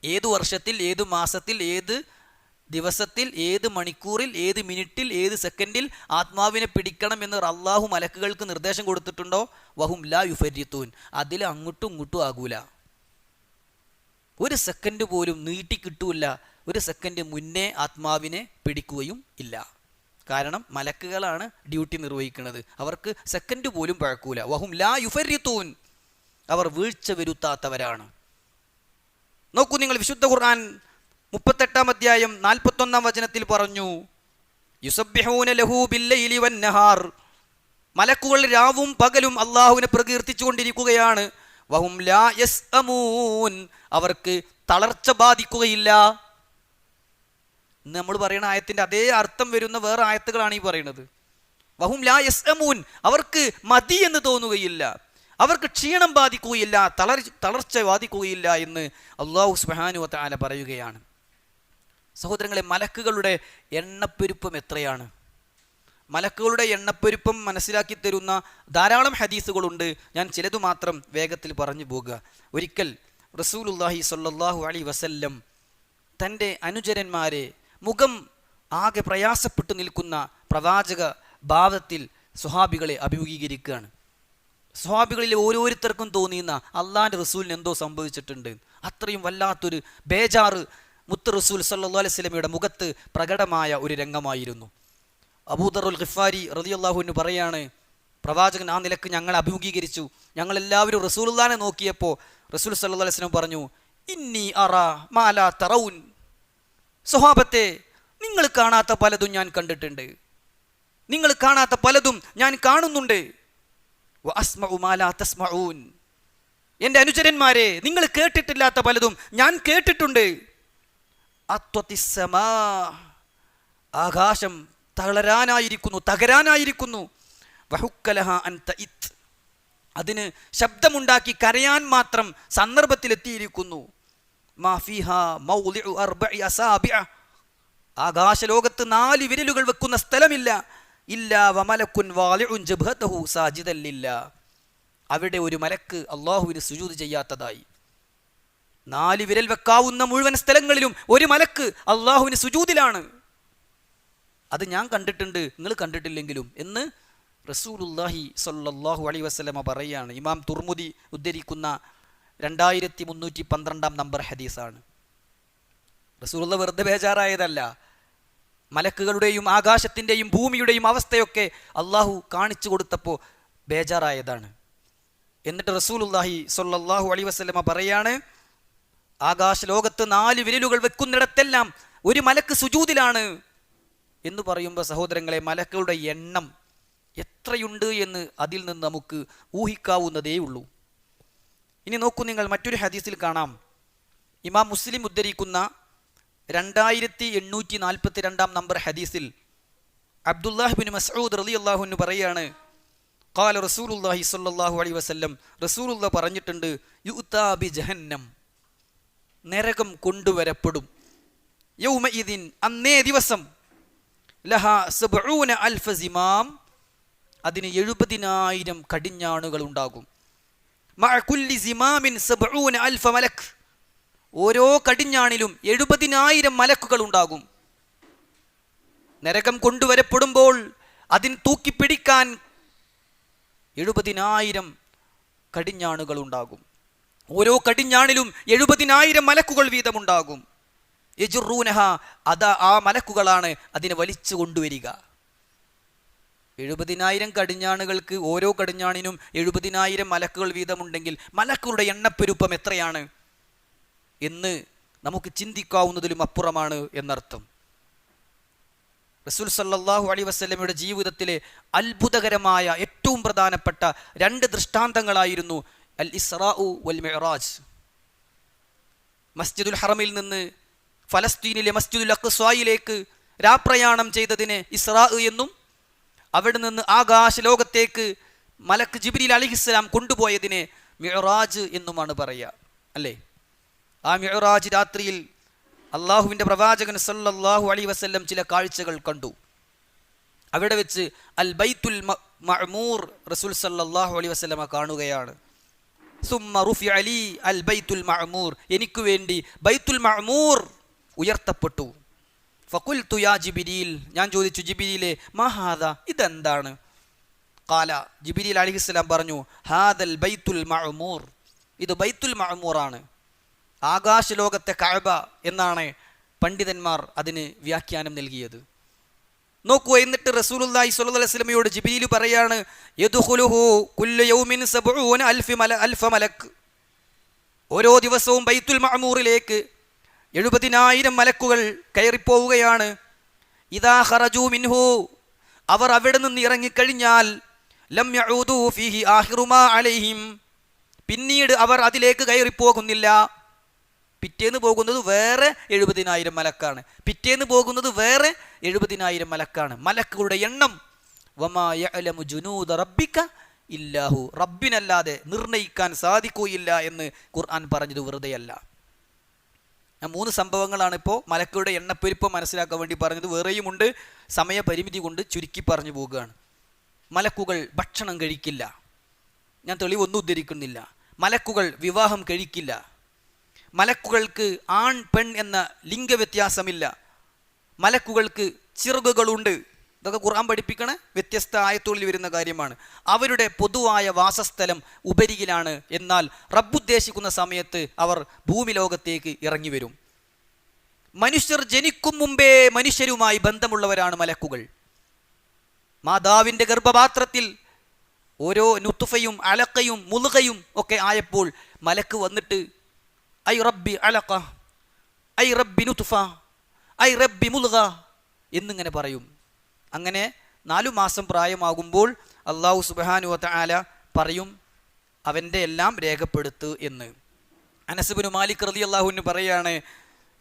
ഏതു വർഷത്തിൽ, ഏതു മാസത്തിൽ, ഏത് ദിവസത്തിൽ, ഏത് മണിക്കൂറിൽ, ഏത് മിനിറ്റിൽ, ഏത് സെക്കൻഡിൽ ആത്മാവിനെ പിടിക്കണം എന്ന് അള്ളാഹു മലക്കുകൾക്ക് നിർദ്ദേശം കൊടുത്തിട്ടുണ്ടോ, വഹും ലാ യുഫരിത്തൂൻ, അതിൽ അങ്ങോട്ടും ഇങ്ങോട്ടും ആകൂല. ഒരു സെക്കൻഡ് പോലും നീട്ടി കിട്ടൂല, ഒരു സെക്കൻഡ് മുന്നേ ആത്മാവിനെ പിടിക്കുകയും ഇല്ല. കാരണം മലക്കുകളാണ് ഡ്യൂട്ടി നിർവഹിക്കുന്നത്, അവർക്ക് സെക്കൻഡ് പോലും പഴക്കൂല. വഹും ലാ യുഫരിത്തൂൻ, അവർ വീഴ്ച വരുത്താത്തവരാണ്. നോക്കൂ നിങ്ങൾ, വിശുദ്ധ ഖുർആൻ 38-ാം അധ്യായം 41-ാം വചനത്തിൽ പറഞ്ഞു, യുസബ്ബിഹൂന ലഹു ബില്ലൈലി വന്നഹാർ, മലക്കുകൾ രാവും പകലും അള്ളാഹുവിനെ പ്രകീർത്തിച്ചു കൊണ്ടിരിക്കുകയാണ്. വഹും ലാ യസ്അമൂൻ, അവർക്ക് തളർച്ച ബാധിക്കുകയില്ല. ഇന്ന് നമ്മൾ പറയുന്ന ആയത്തിന്റെ അതേ അർത്ഥം വരുന്ന വേറെ ആയത്തുകളാണ് ഈ പറയുന്നത്. വഹും ലാ യസ്അമൂൻ, അവർക്ക് മതി എന്ന് തോന്നുകയില്ല, അവർക്ക് ക്ഷീണം ബാധിക്കുകയില്ല, തളർച്ച ബാധിക്കുകയില്ല എന്ന് അല്ലാഹു സുബ്ഹാനഹു വ തആല പറയുകയാണ്. സഹോദരങ്ങളെ, മലക്കുകളുടെ എണ്ണപ്പെരുപ്പം എത്രയാണ്? മലക്കുകളുടെ എണ്ണപ്പെരുപ്പം മനസ്സിലാക്കി തരുന്ന ധാരാളം ഹദീസുകളുണ്ട്. ഞാൻ ചിലതു മാത്രം വേഗത്തിൽ പറഞ്ഞു പോകുക. ഒരിക്കൽ റസൂലുള്ളാഹി സ്വല്ലല്ലാഹു അലൈഹി വസല്ലം തൻ്റെ അനുചരന്മാരെ മുഖം ആകെ പ്രയാസപ്പെട്ടു നിൽക്കുന്ന പ്രവാചക ഭാവത്തിൽ സ്വഹാബികളെ അഭിമുഖീകരിക്കുകയാണ്. സ്വഹാബികളിൽ ഓരോരുത്തർക്കും തോന്നിയുന്ന അള്ളാഹിൻ്റെ റസൂലിന് എന്തോ സംഭവിച്ചിട്ടുണ്ട്, അത്രയും വല്ലാത്തൊരു ബേജാറ് മുത്ത് റസൂൽ സല്ലല്ലാഹു അലൈഹി വസല്ലമയുടെ മുഖത്ത് പ്രകടമായ ഒരു രംഗമായിരുന്നു. അബൂദറുൽ ഗിഫാരി റളിയല്ലാഹു അൻഹു പറയാണ്, പ്രവാചകൻ ആ നിലക്ക് ഞങ്ങളെ അഭിമുഖീകരിച്ചു. ഞങ്ങളെല്ലാവരും റസൂലുള്ളാഹിനെ നോക്കിയപ്പോൾ റസൂൽ സല്ലല്ലാഹു അലൈഹി വസല്ലം പറഞ്ഞു, ഇന്നി അറാ മാ ലാ തറൗൻ, സ്വഹാബത്തെ, നിങ്ങൾ കാണാത്ത പലതും ഞാൻ കണ്ടിട്ടുണ്ട്, നിങ്ങൾ കാണാത്ത പലതും ഞാൻ കാണുന്നുണ്ട്. വഅസ്മഉ മാ ലാ തസ്മഊൻ, എൻ്റെ അനുചരന്മാരെ, നിങ്ങൾ കേട്ടിട്ടില്ലാത്ത പലതും ഞാൻ കേട്ടിട്ടുണ്ട്. അത്വതിസ്സമാ, ആകാശം തളരാനായിരിക്കുന്നു, തകരാനായിരിക്കുന്നു. വഹുക്കലഹ അൻ തഇത്, അതിന് ശബ്ദമുണ്ടാക്കി കരയാൻ മാത്രം സന്ദർഭത്തിലെത്തിയിരിക്കുന്നു. മാ ഫീഹാ മൗളിഉ അർബഇ അസാബിഅ, ആകാശലോകത്ത് 4 വിരലുകൾ വെക്കുന്ന സ്ഥലമില്ല. ഇല്ലാ വമലക്കുൻ വാലിഉൻ ജബ്ഹതഹു സാജിദൻ ലില്ലാ, അവിടെ ഒരു മലക്ക് അള്ളാഹുവിന് സുജൂദ് ചെയ്യാത്തതായി. 4 വിരൽ വെക്കാവുന്ന മുഴുവൻ സ്ഥലങ്ങളിലും ഒരു മലക്ക് അള്ളാഹുവിന് സുജൂദിലാണ്. അത് ഞാൻ കണ്ടിട്ടുണ്ട്, നിങ്ങൾ കണ്ടിട്ടില്ലെങ്കിലും എന്ന് റസൂലുള്ളാഹി സ്വല്ലല്ലാഹു അലൈഹി വസല്ലമ പറയുകയാണ്. ഇമാം തുർമുദി ഉദ്ധരിക്കുന്ന 2312 നമ്പർ ഹദീസാണ്. റസൂലുള്ള വെറുതെ ബേജാറായതല്ല, മലക്കുകളുടെയും ആകാശത്തിൻ്റെയും ഭൂമിയുടെയും അവസ്ഥയൊക്കെ അള്ളാഹു കാണിച്ചു കൊടുത്തപ്പോൾ ബേജാറായതാണ്. എന്നിട്ട് റസൂലുള്ളാഹി സ്വല്ലല്ലാഹു അലൈഹി വസല്ലമ പറയാണ്, ആകാശലോകത്ത് 4 വിരലുകൾ വെക്കുന്നിടത്തെല്ലാം ഒരു മലക്ക് സുജൂദിലാണ് എന്ന് പറയുമ്പോൾ സഹോദരങ്ങളെ, മലക്കുകളുടെ എണ്ണം എത്രയുണ്ട് എന്ന് അതിൽ നിന്ന് നമുക്ക് ഊഹിക്കാവുന്നതേ ഉള്ളൂ. ഇനി നോക്കൂ നിങ്ങൾ, മറ്റൊരു ഹദീസിൽ കാണാം, ഇമാം മുസ്ലിം ഉദ്ധരിക്കുന്ന 2842 നമ്പർ ഹദീസിൽ അബ്ദുല്ലാഹ് ബിൻ മസ്ഊദ് റളിയല്ലാഹു അൻഹു പറയാണ്, ഖാല റസൂലുള്ളാഹി സ്വല്ലല്ലാഹു അലൈഹി വസല്ലം, റസൂലുള്ളാഹ് പറഞ്ഞിട്ടുണ്ട്, യുഅ്താ ബി ജഹന്നം, നരകം കൊണ്ടുവരപ്പെടും. യൗമഇദിൻ, അന്നേ ദിവസം, ലഹാ 70,000 സിമാം, അതിന് 70,000 കടിഞ്ഞാണുകൾ ഉണ്ടാകും. മഅ കുല്ലി സിമാമിൻ 70,000 മലക്ക്, ഓരോ കടിഞ്ഞാണിലും 70,000 മലക്കുകൾ ഉണ്ടാകും. നരകം കൊണ്ടുവരപ്പെടുമ്പോൾ അതിന് തൂക്കിപ്പിടിക്കാൻ 70,000 കടിഞ്ഞാണുകൾ ഉണ്ടാകും. ഓരോ കടിഞ്ഞാണിലും 70,000 മലക്കുകൾ വീതമുണ്ടാകും. യജുറൂനഹ, ആ മലക്കുകളാണ് അതിനെ വലിച്ചു കൊണ്ടുവരിക. 70,000 കടിഞ്ഞാണുകൾക്ക് ഓരോ കടിഞ്ഞാണിനും 70,000 മലക്കുകൾ വീതമുണ്ടെങ്കിൽ മലക്കുകളുടെ എണ്ണപ്പെരുപ്പം എത്രയാണ് എന്ന് നമുക്ക് ചിന്തിക്കാവുന്നതിലും അപ്പുറമാണ് എന്നർത്ഥം. റസൂൽ സല്ലല്ലാഹു അലൈഹി വസല്ലമയുടെ ജീവിതത്തിലെ അത്ഭുതകരമായ ഏറ്റവും പ്രധാനപ്പെട്ട 2 ദൃഷ്ടാന്തങ്ങളായിരുന്നു അൽ ഇസ്റാഉ വൽ മിഅ്റാജ്. മസ്ജിദുൽ ഹറമിൽ നിന്ന് ഫലസ്തീനിലെ മസ്ജിദുൽ അഖ്സായിലേക്ക് രാപ്രയാണം ചെയ്തതിനെ ഇസ്റാ എന്നും, അവിടെ നിന്ന് ആകാശ ലോകത്തേക്ക് മലക്ക് ജിബ്രീൽ അലൈഹിസ്സലാം കൊണ്ടുപോയതിനെ മിഅ്റാജ് എന്നുമാണ് പറയുക, അല്ലേ? ആ മിഅ്റാജ് രാത്രിയിൽ അള്ളാഹുവിൻ്റെ പ്രവാചകൻ സല്ലല്ലാഹു അലൈഹി വസല്ലം ചില കാഴ്ചകൾ കണ്ടു. അവിടെ വെച്ച് അൽ ബൈത്തുൽ മഅ്മൂർ റസൂൽ സല്ലല്ലാഹു അലൈഹി വസല്ലമ കാണുകയാണ്. സുമ്മ റുഫിഅ ലി അൽ ബൈത്തുൽ മഅ്മൂർ, എനിക്ക് വേണ്ടി ബൈത്തുൽ മഅ്മൂർ ഉയർത്തപ്പെട്ടു. ഫഖുൽതു യാ ജിബ്രീൽ, ഞാൻ ചോദിച്ചു ജിബ്രീലേ മാ ഹാദാ, ഇതെന്താണ്? ഖാല, ജിബ്രീൽ അലൈഹിസ്സലാം പറഞ്ഞു, ഹാദൽ ബൈത്തുൽ മഅ്മൂർ, ഇത് ബൈത്തുൽ മഅ്മൂറാണ്. ആകാശലോകത്തെ കഅബ എന്നാണ് പണ്ഡിതന്മാർ അതിന് വ്യാഖ്യാനം നൽകിയത്. നോക്കൂ, എന്നിട്ട് റസൂലുള്ളാഹി സ്വല്ലല്ലാഹു അലൈഹി വസല്ലമയോട് ജിബ്രീൽ പറയാണ്, യദ്ഖുലുഹു കുല്ലു യൗമിൻ 70,000 മലക്ക്, ഓരോ ദിവസവും ബൈത്തുൽ മഅ്മൂറിലേക്ക് 70,000 മലക്കുകൾ കയറിപ്പോവുകയാണ്. ഇദാ ഖറജൂ മിൻഹു, അവർ അവിടെ നിന്ന് ഇറങ്ങിക്കഴിഞ്ഞാൽ ലം യഊദൂ ഫീഹി ആഖിറു മാ അലൈഹിം, പിന്നീട് അവർ അതിലേക്ക് കയറിപ്പോകുന്നില്ല. പിറ്റേന്ന് പോകുന്നത് വേറെ 70,000 മലക്കാണ്, പിറ്റേന്ന് പോകുന്നത് വേറെ 70,000 മലക്കാണ്. മലക്കുകളുടെ എണ്ണം വമാ യഅലമു ജുനൂദ റബ്ബിക ഇല്ലാഹു, റബ്ബിനല്ലാതെ നിർണയിക്കാൻ സാധിക്കുകയില്ല എന്ന് ഖുർആൻ പറഞ്ഞത് വെറുതെയല്ല. 3 സംഭവങ്ങളാണ് ഇപ്പോൾ മലക്കുകളുടെ എണ്ണപ്പെരുപ്പം മനസ്സിലാക്കാൻ വേണ്ടി പറഞ്ഞത്. വേറെയുമുണ്ട്, സമയപരിമിതി കൊണ്ട് ചുരുക്കി പറഞ്ഞു പോവുകയാണ്. മലക്കുകൾ ഭക്ഷണം കഴിക്കില്ല, ഞാൻ തെളിവൊന്നും ഉദ്ധരിക്കുന്നില്ല. മലക്കുകൾ വിവാഹം കഴിക്കില്ല. മലക്കുകൾക്ക് ആൺ പെൺ എന്ന ലിംഗവ്യത്യാസമില്ല. മലക്കുകൾക്ക് ചിറകുകളുണ്ട്. ഇതൊക്കെ ഖുർആൻ പഠിപ്പിക്കണ വ്യത്യസ്ത ആയത്തുകളിൽ വരുന്ന കാര്യമാണ്. അവരുടെ പൊതുവായ വാസസ്ഥലം ഉപരിയിലാണ്. എന്നാൽ റബ്ബുദ്ദേശിക്കുന്ന സമയത്ത് അവർ ഭൂമി ലോകത്തേക്ക് ഇറങ്ങി വരും. മനുഷ്യർ ജനിക്കും മുമ്പേ മനുഷ്യരുമായി ബന്ധമുള്ളവരാണ് മലക്കുകൾ. മാതാവിൻ്റെ ഗർഭപാത്രത്തിൽ ഓരോ നുത്ഫയും അലക്കയും മുൽഗയും ഒക്കെ ആയപ്പോൾ മലക്ക് വന്നിട്ട് ഐ റബ്ബി അലക്ക, ഐ റബ്ബി നുത്ഫ, ഐ റബ്ബി മുൽഗ എന്നിങ്ങനെ പറയും. അങ്ങനെ 4 മാസം പ്രായമാകുമ്പോൾ അല്ലാഹു സുബ്ഹാനഹു വ തആല പറയും, അവൻ്റെ എല്ലാം രേഖപ്പെടുത്തു എന്ന്. അനസ് ഇബ്നു മാലിക് റളിയല്ലാഹു അൻഹു പറയാണ്,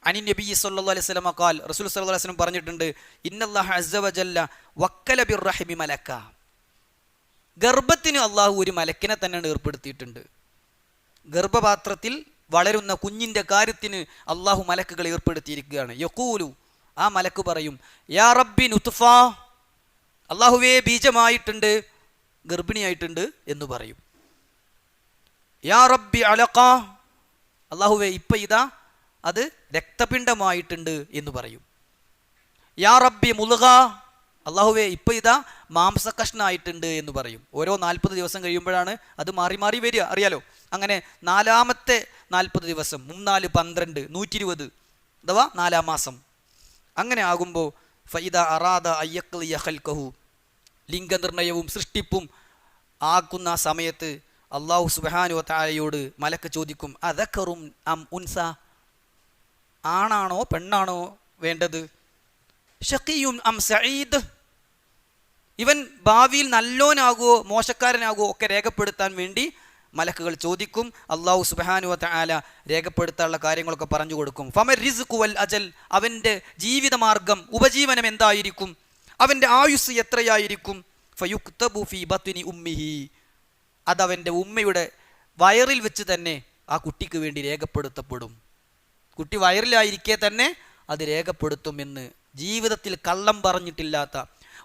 അനി നബി സല്ലല്ലാഹു അലൈഹി വസല്ലം ഖാൽ, റസൂൽ സല്ലല്ലാഹു അലൈഹി വസല്ലം പറഞ്ഞിട്ടുണ്ട്, ഇന്നല്ലാഹ അസ്സ വജല്ല വക്കല ബിർറഹിമി മലക്ക, ഗർഭത്തിന് അള്ളാഹു ഒരു മലക്കിനെ തന്നെ ഏർപ്പെടുത്തിയിട്ടുണ്ട്. ഗർഭപാത്രത്തിൽ വളരുന്ന കുഞ്ഞിൻ്റെ കാര്യത്തിന് അള്ളാഹു മലക്കുകൾ ഏർപ്പെടുത്തിയിരിക്കുകയാണ്. യഖൂലു, ആ മലക്ക് പറയും, യാ റബ്ബി നുത്ഫ, അള്ളാഹുവേ ബീജമായിട്ടുണ്ട്, ഗർഭിണിയായിട്ടുണ്ട് എന്ന് പറയും. യാ റബ്ബി അലഖ, അള്ളാഹുവേ ഇപ്പം ഇതാ അത് രക്തപിണ്ഡമായിട്ടുണ്ട് എന്ന് പറയും. യാ റബ്ബി മുൽഗ, അള്ളാഹുവേ ഇപ്പം ഇതാ മാംസകഷ്ണായിട്ടുണ്ട് എന്ന് പറയും. ഓരോ 40 ദിവസം കഴിയുമ്പോഴാണ് അത് മാറി മാറി വരിക, അറിയാലോ. അങ്ങനെ 4ാമത്തെ 40 ദിവസം 3 4 12 120, അഥവാ 4ാം മാസം. അങ്ങനെ ആകുമ്പോൾ ഫൈദ അറാദ അയ്യഖ്ലിയ ഖൽഖഹു, ലിംഗനിർണയവും സൃഷ്ടിപ്പും ആക്കുന്ന സമയത്ത് അല്ലാഹു സുബ്ഹാനഹു വ തആലയോട് മലക്ക് ചോദിക്കും, അദക്കറും അം ഉൻസ, ആണാണോ പെണ്ണാണോ വേണ്ടത്? ഷഖിയുൻ അം സഈദ്, ഇവൻ ഭാവിയിൽ നല്ലോനാകുമോ മോശക്കാരനാകുമോ ഒക്കെ രേഖപ്പെടുത്താൻ വേണ്ടി മലക്കുകൾ ചോദിക്കും. അല്ലാഹു സുബ്ഹാനഹു വ തആല രേഖപ്പെടുത്താനുള്ള കാര്യങ്ങളൊക്കെ പറഞ്ഞു കൊടുക്കും. ഫമർ റിസ്ഖു വൽ അജൽ, അവൻ്റെ ജീവിതമാർഗം ഉപജീവനം എന്തായിരിക്കും, അവൻ്റെ ആയുസ് എത്രയായിരിക്കും. ഫയുക്തബു ഫീ ബത്നി ഉമ്മിഹി, അതവൻ്റെ ഉമ്മയുടെ വയറിൽ വെച്ച് തന്നെ ആ കുട്ടിക്ക് വേണ്ടി രേഖപ്പെടുത്തപ്പെടും. കുട്ടി വയറിലായിരിക്കെ തന്നെ അത് രേഖപ്പെടുത്തുമെന്ന് ജീവിതത്തിൽ കള്ളം പറഞ്ഞിട്ടില്ലാത്ത,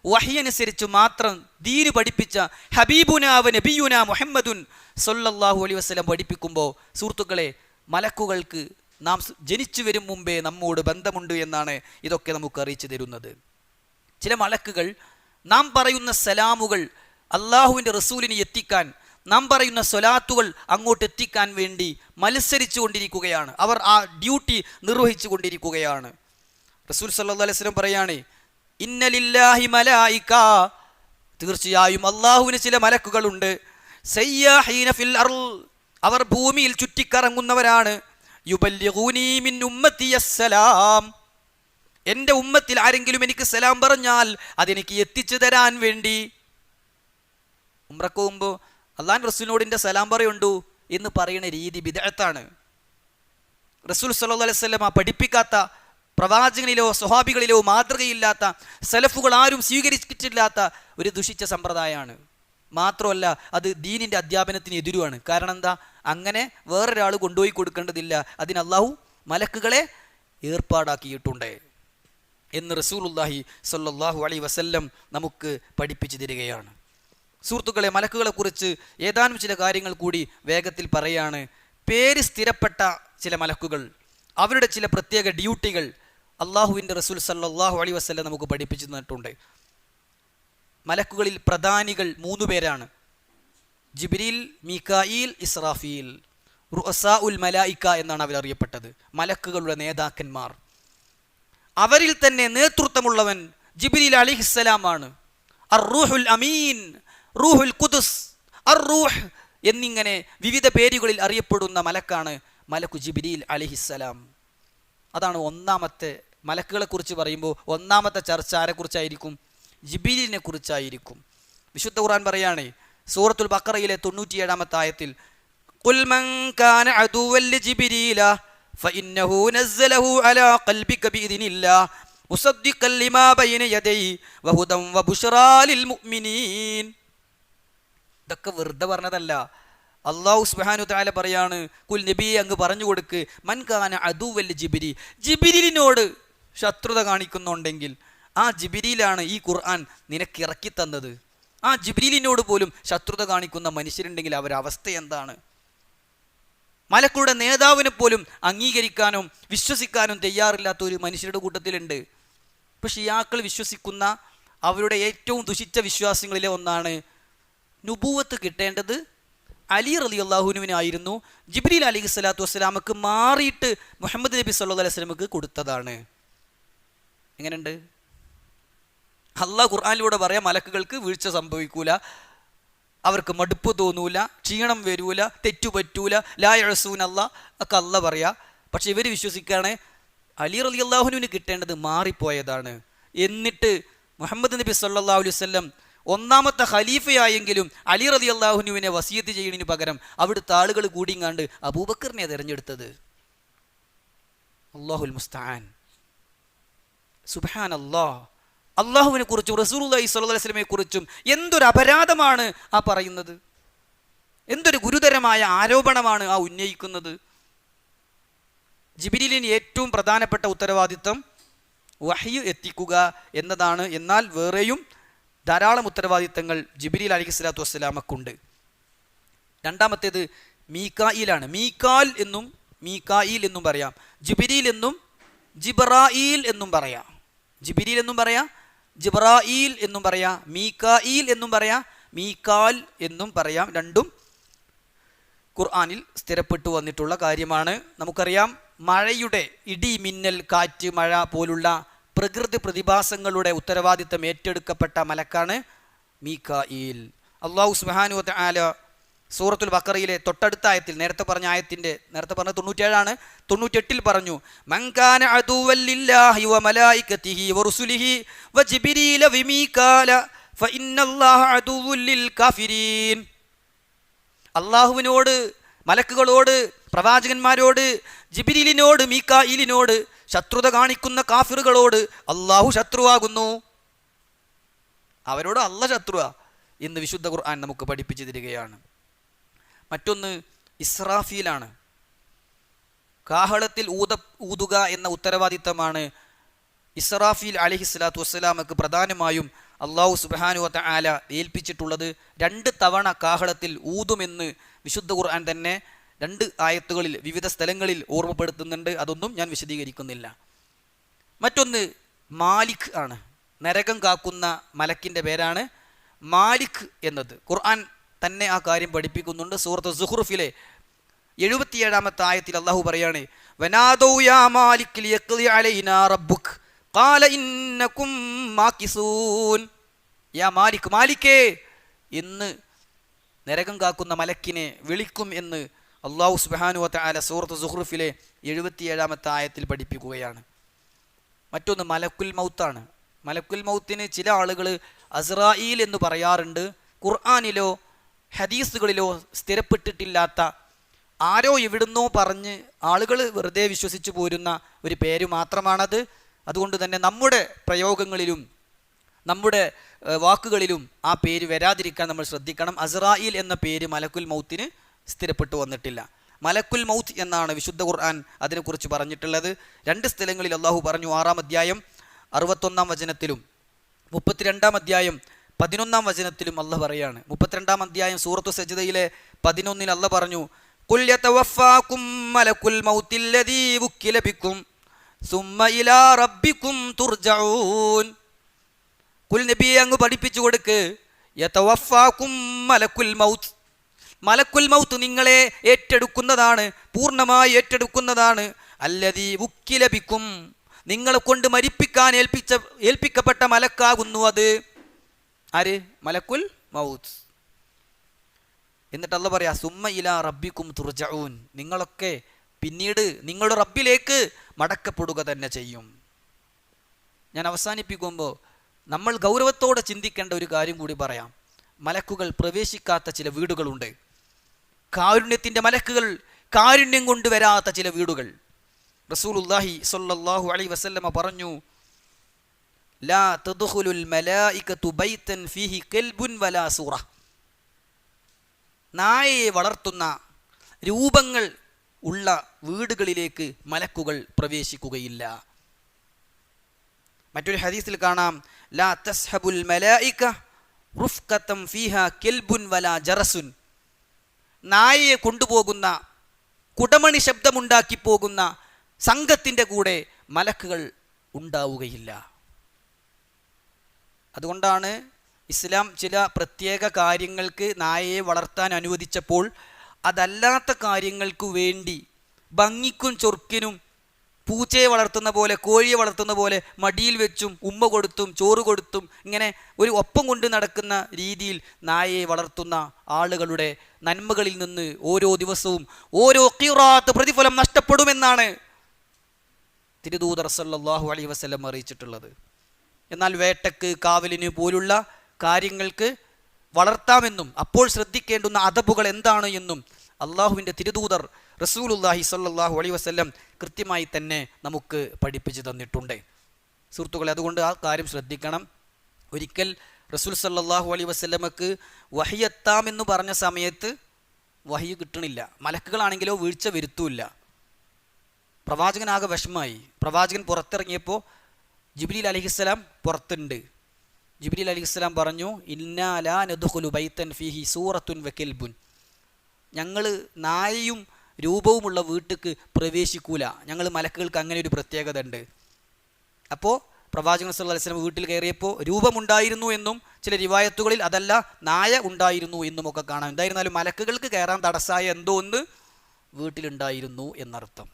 വഹ്യനുസരിച്ച് മാത്രം ദീന് പഠിപ്പിച്ച ഹബീബുന വ നബിയുന മുഹമ്മദുൻ സല്ലല്ലാഹു അലൈഹി വസല്ലം പഠിപ്പിക്കുമ്പോൾ, സുഹൃത്തുക്കളെ, മലക്കുകൾക്ക് നാം ജനിച്ചു വരും മുമ്പേ നമ്മോട് ബന്ധമുണ്ട് എന്നാണ് ഇതൊക്കെ നമുക്ക് അറിയിച്ചു തരുന്നത്. ചില മലക്കുകൾ നാം പറയുന്ന സലാമുകൾ അള്ളാഹുവിൻ്റെ റസൂലിനെ എത്തിക്കാൻ, നാം പറയുന്ന സ്വലാത്തുകൾ അങ്ങോട്ട് എത്തിക്കാൻ വേണ്ടി മത്സരിച്ചു കൊണ്ടിരിക്കുകയാണ്. അവർ ആ ഡ്യൂട്ടി നിർവഹിച്ചു കൊണ്ടിരിക്കുകയാണ്. റസൂൽ സല്ലല്ലാഹു അലൈഹി വസല്ലം പറയാണ്, ഇന്ന ലില്ലാഹി മലായിക, തീർച്ചയായും അള്ളാഹുവിന് ചില മലക്കുകളുണ്ട്. സയ്യാഹീന ഫിൽ അർൾ, അവർ ഭൂമിയിൽ ചുറ്റിക്കറങ്ങുന്നവരാണ്. യുബല്ലിഗൂനി മിൻ ഉമ്മത്തി അസ്സലാം, എൻ്റെ ഉമ്മത്തിൽ ആരെങ്കിലും എനിക്ക് സലാം പറഞ്ഞാൽ അതെനിക്ക് എത്തിച്ചു തരാൻ വേണ്ടി. ഉംറക്ക് പോകുമ്പോൾ അള്ളാഹു റസൂലിനോടിൻ്റെ സലാം പറയുണ്ടു എന്ന് പറയുന്ന രീതി ബിദ്അത്താണ്. റസൂൽ സല്ലല്ലാഹു അലൈഹി വസല്ലം പഠിപ്പിക്കാത്ത, പ്രവാചകനിലോ സ്വഹാബികളിലോ മാതൃകയില്ലാത്ത, സലഫുകൾ ആരും സ്വീകരിച്ചിട്ടില്ലാത്ത ഒരു ദുഷിച്ച സമ്പ്രദായമാണ്. മാത്രമല്ല അത് ദീനിൻ്റെ അധ്യാപനത്തിന് എതിരുമാണ്. കാരണം എന്താ, അങ്ങനെ വേറൊരാൾ കൊണ്ടുപോയി കൊടുക്കേണ്ടതില്ല. അതിന് അള്ളാഹു മലക്കുകളെ ഏർപ്പാടാക്കിയിട്ടുണ്ട് എന്ന് റസൂലുള്ളാഹി സ്വല്ലല്ലാഹു അലൈഹി വസല്ലം നമുക്ക് പഠിപ്പിച്ചു തരികയാണ്. സുഹൃത്തുക്കളെ, മലക്കുകളെക്കുറിച്ച് ഏതാനും ചില കാര്യങ്ങൾ കൂടി വേഗത്തിൽ പറയാണ്. പേര് സ്ഥിരപ്പെട്ട ചില മലക്കുകൾ, അവരുടെ ചില പ്രത്യേക ഡ്യൂട്ടികൾ അള്ളാഹുവിൻ്റെ റസൂൽ സല്ലല്ലാഹു അലൈഹി വസല്ലം നമുക്ക് പഠിപ്പിച്ചു തന്നിട്ടുണ്ട്. മലക്കുകളിൽ പ്രധാനികൾ 3 പേരാണ്: ജിബ്രീൽ, മീകായിൽ, ഇസ്രാഫീൽ. റുഅസാഉൽ മലായിക എന്നാണ് അവരറിയപ്പെട്ടത്, മലക്കുകളുടെ നേതാക്കന്മാർ. അവരിൽ തന്നെ നേതൃത്വമുള്ളവൻ ജിബ്രീൽ അലൈഹിസ്സലാമാണ്. അർ-റൂഹുൽ അമീൻ, റൂഹുൽ ഖുദുസ്, അർ-റൂഹ് എന്നിങ്ങനെ വിവിധ പേരുകളിൽ അറിയപ്പെടുന്ന മലക്കാണ് മലക്കു ജിബ്രീൽ അലൈഹിസ്സലാം. അതാണ് ഒന്നാമത്തെ മലക്കുകളെ കുറിച്ച് പറയുമ്പോൾ ഒന്നാമത്തെ ചർച്ച ആരെക്കുറിച്ചായിരിക്കും? ജിബ്രീലിനെ കുറിച്ചായിരിക്കും. വിശുദ്ധ ഖുർആൻ പറയാണ് സൂറത്തുൽ ബഖറയിലെ 97-ാമത്തെ ആയത്തിൽ, ഖുൽ മൻ കാന അദുവൻ ലിജിബ്രീല ഫഇന്നഹു നസ്സലഹു അലാ ഖൽബിക ബിഇദ്നില്ലാഹ് മുസദ്ദിഖൻ ലിമാ ബൈന യദൈഹി വഹുദൻ വബുശ്റാ ലിൽ മുഅ്മിനീൻ. ഇതൊക്കെ വെറുതെ പറഞ്ഞതല്ല. അല്ലാഹു സുബ്ഹാനഹു തആല പറയാണ്, കുൽ നബിയെ അങ്ങ് പറഞ്ഞു കൊടുക്ക്, മൻ കാന അദുവൻ ലിജിബ്രീൽ, ജിബ്രീലിനോട് ശത്രുത കാണിക്കുന്നുണ്ടെങ്കിൽ ആ ജിബ്രീലാണ് ഈ ഖുർആൻ നിനക്ക് ഇറക്കി തന്നത്. ആ ജിബ്രീലിനോട് പോലും ശത്രുത കാണിക്കുന്ന മനുഷ്യരുണ്ടെങ്കിൽ അവരുടെ അവസ്ഥ എന്താണ്? മലക്കുകളുടെ നേതാവിനെ പോലും അംഗീകരിക്കാനും വിശ്വസിക്കാനും തയ്യാറില്ലാത്ത ഒരു മനുഷ്യരുടെ കൂട്ടത്തിലുണ്ട്. ഇപ്പോൾ ഷിയാക്കൾ വിശ്വസിക്കുന്ന അവരുടെ ഏറ്റവും ദുഷിച്ച വിശ്വാസങ്ങളിലെ ഒന്നാണ് നുബൂവത്ത് കിട്ടേണ്ടത് അലി റളിയല്ലാഹുവിനായിരുന്നു, ജിബ്രീൽ അലൈഹി സ്വലാത്തു വസ്സലാമക്ക് മാറിയിട്ട് മുഹമ്മദ് നബി സല്ലല്ലാഹു അലൈഹി വസല്ലമക്ക് കൊടുത്തതാണ്. എങ്ങനെയുണ്ട്? അള്ളാഹ് ഖുർആനിലൂടെ പറയാം, മലക്കുകൾക്ക് വീഴ്ച സംഭവിക്കൂല, അവർക്ക് മടുപ്പ് തോന്നൂല, ക്ഷീണം വരൂല, തെറ്റുപറ്റൂല, ലാ യഅസൂന അല്ലാഹ് ഒക്കെ അള്ളാഹ് പറയാ. പക്ഷെ ഇവർ വിശ്വസിക്കുകയാണ് അലി റളിയല്ലാഹുവിന് കിട്ടേണ്ടത് മാറിപ്പോയതാണ്. എന്നിട്ട് മുഹമ്മദ് നബി സല്ലല്ലാഹു അലൈഹി വസല്ലം ഒന്നാമത്തെ ഖലീഫയായെങ്കിലും അലി റളിയല്ലാഹുവിനെ വസിയത്ത് ചെയ്യുന്നതിന് പകരം അവിടുത്തെ ആളുകൾ കൂടിങ്ങാണ്ട് അബൂബക്കറിനെ തിരഞ്ഞെടുത്തത്. അല്ലാഹുൽ മുസ്തആൻ. സുബ്ഹാനല്ലാഹ്. അള്ളാഹുവിനെ കുറിച്ചും റസൂലുള്ളാഹി സ്വല്ലല്ലാഹു അലൈഹി വസല്ലമയെ കുറിച്ചും എന്തൊരു അപരാധമാണ് ആ പറയുന്നത്, എന്തൊരു ഗുരുതരമായ ആരോപണമാണ് ആ ഉന്നയിക്കുന്നത്. ജിബ്രീലിന് ഏറ്റവും പ്രധാനപ്പെട്ട ഉത്തരവാദിത്വം വഹ്യ് എത്തിക്കുക എന്നതാണ്. എന്നാൽ വേറെയും ധാരാളം ഉത്തരവാദിത്തങ്ങൾ ജിബ്രീൽ അലൈഹിസ്സലാത്തു വസ്സലാമക്കുണ്ട്. രണ്ടാമത്തേത് മീകായിലാണ്. മീകായിൽ എന്നും പറയാം, ജിബ്രീൽ എന്നും ജിബ്രായീൽ എന്നും പറയാം. ജിബ്രീൽ എന്നും പറയാം, ജിബ്രായീൽ എന്നും പറയാം, മീകായിൽ എന്നും പറയാം, മീകാൽ എന്നും പറയാം. രണ്ടും ഖുർആനിൽ സ്ഥിരപ്പെട്ടു വന്നിട്ടുള്ള കാര്യമാണ്. നമുക്കറിയാം, മഴയുടെ ഇടി, മിന്നൽ, കാറ്റ്, മഴ പോലുള്ള പ്രകൃതി പ്രതിഭാസങ്ങളുടെ ഉത്തരവാദിത്തം ഏറ്റെടുക്കപ്പെട്ട മലക്കാണ് മീകായിൽ. അല്ലാഹു സുബ്ഹാനഹു വ തആല സൂറത്തുൽ ബഖറയിലെ തൊട്ടടുത്ത ആയത്തിൽ, നേരത്തെ പറഞ്ഞ 97-ആണ്, 98 പറഞ്ഞു, മൻ കാന അദുവൻ ലില്ലാഹി വ മലായികതിഹി വ റുസുലിഹി വ ജിബ്രീല വ മീകാല ഫഇന്നല്ലാഹ അദുവ്വുൽ ലിൽ കാഫിരീൻ. അല്ലാഹുവിനോട്, മലക്കുകളോട്, പ്രവാചകന്മാരോട്, ജിബ്രീലിനോട്, മീകായിലിനോട് ശത്രുത കാണിക്കുന്ന കാഫിറുകളോട് അല്ലാഹു ശത്രുവാകുന്നു. അവരോട് അല്ലാഹ് ശത്രുവാ എന്ന് വിശുദ്ധ ഖുർആൻ നമുക്ക് പഠിപ്പിച്ചു തരികയാണ്. മറ്റൊന്ന് ഇസ്രാഫീലാണ്. കാഹളത്തിൽ ഊതുക എന്ന ഉത്തരവാദിത്തമാണ് ഇസ്രാഫീൽ അലൈഹിസ്സലാത്തു വസ്സലാമക്ക് പ്രധാനമായും അല്ലാഹു സുബ്ഹാനഹു വ തആല ഏൽപ്പിച്ചിട്ടുള്ളത്. 2 തവണ കാഹളത്തിൽ ഊതുമെന്ന് വിശുദ്ധ ഖുർആൻ തന്നെ 2 ആയത്തുകളിൽ വിവിധ സ്ഥലങ്ങളിൽ ഓർമ്മപ്പെടുത്തുന്നുണ്ട്. അതൊന്നും ഞാൻ വിശദീകരിക്കുന്നില്ല. മറ്റൊന്ന് മാലിക് ആണ്. നരകം കാക്കുന്ന മലക്കിൻ്റെ പേരാണ് മാലിക് എന്നത്. ഖുർആൻ തന്നെ ആ കാര്യം പഠിപ്പിക്കുന്നുണ്ട്. സൂറത്ത് സുഖ്റുഫിലെ 77-ാമത്തെ ആയത്തിൽ അല്ലാഹു പറയാണ്, വനാദൗ യാ മാലിക് ലിയഖ്ളി അലൈനാ റബ്ബുക് ഖാല ഇന്നകും മാകിസൂൻ. യാ മാലിക്, മാലിക്കേ എന്ന് നരകം കാക്കുന്ന മലക്കിനെ വിളിക്കും എന്ന് അല്ലാഹു സുബ്ഹാനഹു വ തആല സൂറത്ത് സുഖ്റുഫിലെ 77-ാമത്തെ ആയത്തിൽ പഠിപ്പിക്കുകയാണ്. മറ്റൊന്ന് മലക്കുൽ മൗത്താണ്. മലക്കുൽ മൗത്തിന് ചില ആളുകൾ അസ്രായീൽ എന്ന് പറയാറുണ്ട്. ഖുർആനിലോ ഹദീസുകളിലോ സ്ഥിരപ്പെട്ടിട്ടില്ലാത്ത, ആരോ എവിടുന്നോ പറഞ്ഞ് ആളുകൾ വെറുതെ വിശ്വസിച്ചു പോരുന്ന ഒരു പേര് മാത്രമാണത്. അതുകൊണ്ട് തന്നെ നമ്മുടെ പ്രയോഗങ്ങളിലും നമ്മുടെ വാക്കുകളിലും ആ പേര് വരാതിരിക്കാൻ നമ്മൾ ശ്രദ്ധിക്കണം. അസ്രായീൽ എന്ന പേര് മലക്കുൽ മൗത്തിന് സ്ഥിരപ്പെട്ടു വന്നിട്ടില്ല. മലക്കുൽ മൗത്ത് എന്നാണ് വിശുദ്ധ ഖുർആൻ അതിനെക്കുറിച്ച് പറഞ്ഞിട്ടുള്ളത്. 2 സ്ഥലങ്ങളിൽ അള്ളാഹു പറഞ്ഞു. 6-ാം അധ്യായം 61-ാം വചനത്തിലും 32-ാം അധ്യായം 11-ാം വചനത്തിലും അള്ളാഹ് പറയാണ്. 32-ാം അധ്യായം സൂറത്തു സജ്ദയിലെ 11-ൽ അള്ളാഹ് പറഞ്ഞു, ഖുൽ യതവഫാകും മലക്കുൽ മൗത്തിൽ ലദീ വുക്കില ബിക്കും സുമ്മ ഇലാ റബ്ബിക്കും തുർജഊൻ. ഖുൽ നബിയെ അങ്ങ് പഠിപ്പിച്ചു കൊടുക്ക്, യതവഫാകും മലക്കുൽ മൗത്ത്, മലക്കുൽ മൗത്ത് നിങ്ങളെ ഏറ്റെടുക്കുന്നതാണ്, പൂർണ്ണമായി ഏറ്റെടുക്കുന്നതാണ്. അല്ലദീ വുക്കില ബിക്കും, നിങ്ങളെ കൊണ്ട് മരിപ്പിക്കാൻ ഏൽപ്പിക്കപ്പെട്ട മലക്കാകുന്നു അത്. ആര്? മലക്കുൽ മൗത്ത്. എന്നിട്ട് അല്ലാഹ് പറയാ, സുമ്മ ഇലാ റബ്ബിക്കും തുർജഊൻ, നിങ്ങളൊക്കെ പിന്നീട് നിങ്ങളുടെ റബ്ബിലേക്ക് മടക്കപ്പെടുക തന്നെ ചെയ്യും. ഞാൻ അവസാനിപ്പിക്കുമ്പോൾ നമ്മൾ ഗൗരവത്തോടെ ചിന്തിക്കേണ്ട ഒരു കാര്യം കൂടി പറയാം. മലക്കുകൾ പ്രവേശിക്കാത്ത ചില വീടുകളുണ്ട്. കാരുണ്യത്തിൻ്റെ മലക്കുകൾ കാരുണ്യം കൊണ്ടുവരാത്ത ചില വീടുകൾ. റസൂലുള്ളാഹി സ്വല്ലല്ലാഹു അലൈഹി വസല്ലമ പറഞ്ഞു, ലാ തദ്ഖുലുൽ മലായികതു ബൈതൻ ഫീഹി കൽബുൻ വലാ സൂറ. നായയെ വളർത്തുന്ന രൂപങ്ങൾ ഉള്ള വീടുകളിലേക്ക് മലക്കുകൾ പ്രവേശിക്കുകയില്ല. മറ്റൊരു ഹദീസിൽ കാണാം, ലാ തസ്ഹബുൽ മലായിക റുഫ്ഖതൻ ഫീഹാ കൽബുൻ വലാ ജറസുൻ. നായയെ കൊണ്ടുപോകുന്ന, കുടമണി ശബ്ദമുണ്ടാക്കി പോകുന്ന സംഘത്തിൻ്റെ കൂടെ മലക്കുകൾ ഉണ്ടാവുകയില്ല. അതുകൊണ്ടാണ് ഇസ്ലാം ചില പ്രത്യേക കാര്യങ്ങൾക്ക് നായയെ വളർത്താൻ അനുവദിച്ചപ്പോൾ അതല്ലാത്ത കാര്യങ്ങൾക്ക് വേണ്ടി ഭംഗിക്കും ചൊർക്കിനും പൂച്ചയെ വളർത്തുന്ന പോലെ, കോഴിയെ വളർത്തുന്ന പോലെ മടിയിൽ വെച്ചും ഉമ്മ കൊടുത്തും ചോറ് കൊടുത്തും ഇങ്ങനെ ഒരു ഒപ്പം കൊണ്ട് നടക്കുന്ന രീതിയിൽ നായയെ വളർത്തുന്ന ആളുകളുടെ നന്മകളിൽ നിന്ന് ഓരോ ദിവസവും ഓരോ ഖിറാത്ത് പ്രതിഫലം നഷ്ടപ്പെടുമെന്നാണ് തിരുദൂതർ സല്ലല്ലാഹു അലൈഹി വസല്ലം അറിയിച്ചിട്ടുള്ളത്. എന്നാൽ വേട്ടക്ക്, കാവലിന് പോലുള്ള കാര്യങ്ങൾക്ക് വളർത്താമെന്നും അപ്പോൾ ശ്രദ്ധിക്കേണ്ടുന്ന അദബുകൾ എന്താണ് എന്നും അള്ളാഹുവിൻ്റെ തിരുദൂതർ റസൂലുള്ളാഹി സ്വല്ലല്ലാഹു അലൈഹി വസല്ലം കൃത്യമായി തന്നെ നമുക്ക് പഠിപ്പിച്ചു തന്നിട്ടുണ്ട്. സുഹൃത്തുക്കളെ, അതുകൊണ്ട് ആ കാര്യം ശ്രദ്ധിക്കണം. ഒരിക്കൽ റസൂൽ സല്ലല്ലാഹു അലൈഹി വസല്ലമക്ക് വഹി എത്താമെന്ന് പറഞ്ഞ സമയത്ത് വഹി കിട്ടണില്ല. മലക്കുകളാണെങ്കിലോ വീഴ്ച വരുത്തൂല്ല. പ്രവാചകനാകെ വിഷമായി. പ്രവാചകൻ പുറത്തിറങ്ങിയപ്പോൾ ജിബ്രീൽ അലൈഹിസ്സലാം പുറത്തുണ്ട്. ജിബ്രീൽ അലൈഹിസ്സലാം പറഞ്ഞു, ഇന്നാ ലാ നദ്ഖുലു ബൈതൻ ഫീഹി സൂറത്തുൻ വകൽബുൻ. ഞങ്ങൾ നായയും രൂപവുമുള്ള വീട്ടിക്ക് പ്രവേശിക്കൂല. ഞങ്ങൾ മലക്കുകൾക്ക് അങ്ങനെ ഒരു പ്രത്യേകത ഉണ്ട്. അപ്പോൾ പ്രവാചകൻ സല്ലല്ലാഹു അലൈഹി വസല്ലം വീട്ടിൽ കയറിയപ്പോൾ രൂപമുണ്ടായിരുന്നു എന്നും ചില റിവായത്തുകളിൽ അതല്ല നായ ഉണ്ടായിരുന്നു എന്നുമൊക്കെ കാണാം. എന്തായിരുന്നാലും മലക്കുകൾക്ക് കയറാൻ തടസ്സമായ എന്തോ ഒന്ന് വീട്ടിലുണ്ടായിരുന്നു എന്നർത്ഥം.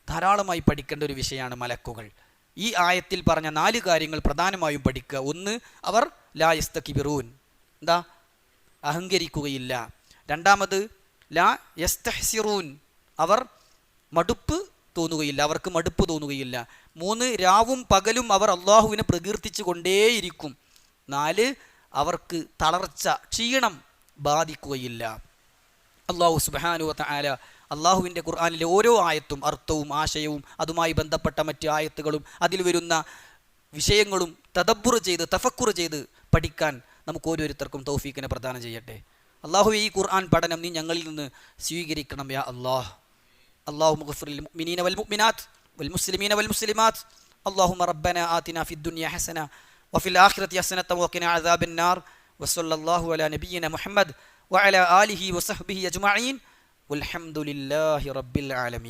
ധാരാളമായി പഠിക്കേണ്ട ഒരു വിഷയമാണ് മലക്കുകൾ. ഈ ആയത്തിൽ പറഞ്ഞ 4 കാര്യങ്ങൾ പ്രധാനമായും പഠിക്കുക. 1, അവർ ലാ യസ്തക്ബിറൂൻ, എന്താ, അഹങ്കരിക്കുകയില്ല. 2, ലാ യസ്തഹ്സിറൂൻ, അവർ മടുപ്പ് തോന്നുകയില്ല, അവർക്ക് മടുപ്പ് തോന്നുകയില്ല. 3, രാവും പകലും അവർ അള്ളാഹുവിനെ പ്രകീർത്തിച്ചു കൊണ്ടേയിരിക്കും. 4, അവർക്ക് തളർച്ച, ക്ഷീണം ബാധിക്കുകയില്ല. അള്ളാഹു സുബ്ഹാനഹു വ തആല അള്ളാഹുവിൻ്റെ ഖുർആനിലെ ഓരോ ആയത്തും അർത്ഥവും ആശയവും അതുമായി ബന്ധപ്പെട്ട മറ്റ് ആയത്തുകളും അതിൽ വരുന്ന വിഷയങ്ങളും തദബ്ബുർ ചെയ്ത് തഫക്കുർ ചെയ്ത് പഠിക്കാൻ നമുക്ക് ഓരോരുത്തർക്കും തൗഫീഖിനെ പ്രദാനം ചെയ്യട്ടെ. അള്ളാഹു ഈ ഖുർആൻ പഠനം നീ ഞങ്ങളിൽ നിന്ന് സ്വീകരിക്കണം യാ അല്ലാഹ്. അല്ലാഹുമ്മ ഗ്ഫിർ ലിൽ മുഅ്മിനീന വൽ മുഅ്മിനാത്ത് വൽ മുസ്ലിമീന വൽ മുസ്ലിമാത്ത്. അല്ലാഹുമ്മ റബ്ബനാ ആതിനാ ഫിദ് ദുനിയ ഹസന വഫിൽ ആഖിറതി ഹസനത വഖിനാ അദാബൻ നാർ. വസല്ലല്ലാഹു അലാ നബിയ്യിന മുഹമ്മദ് വഅലാ ആലിഹി വസഹ്ബിഹി അജ്മഈൻ. വൽഹംദുലില്ലാഹി റബ്ബിൽ ആലമീൻ.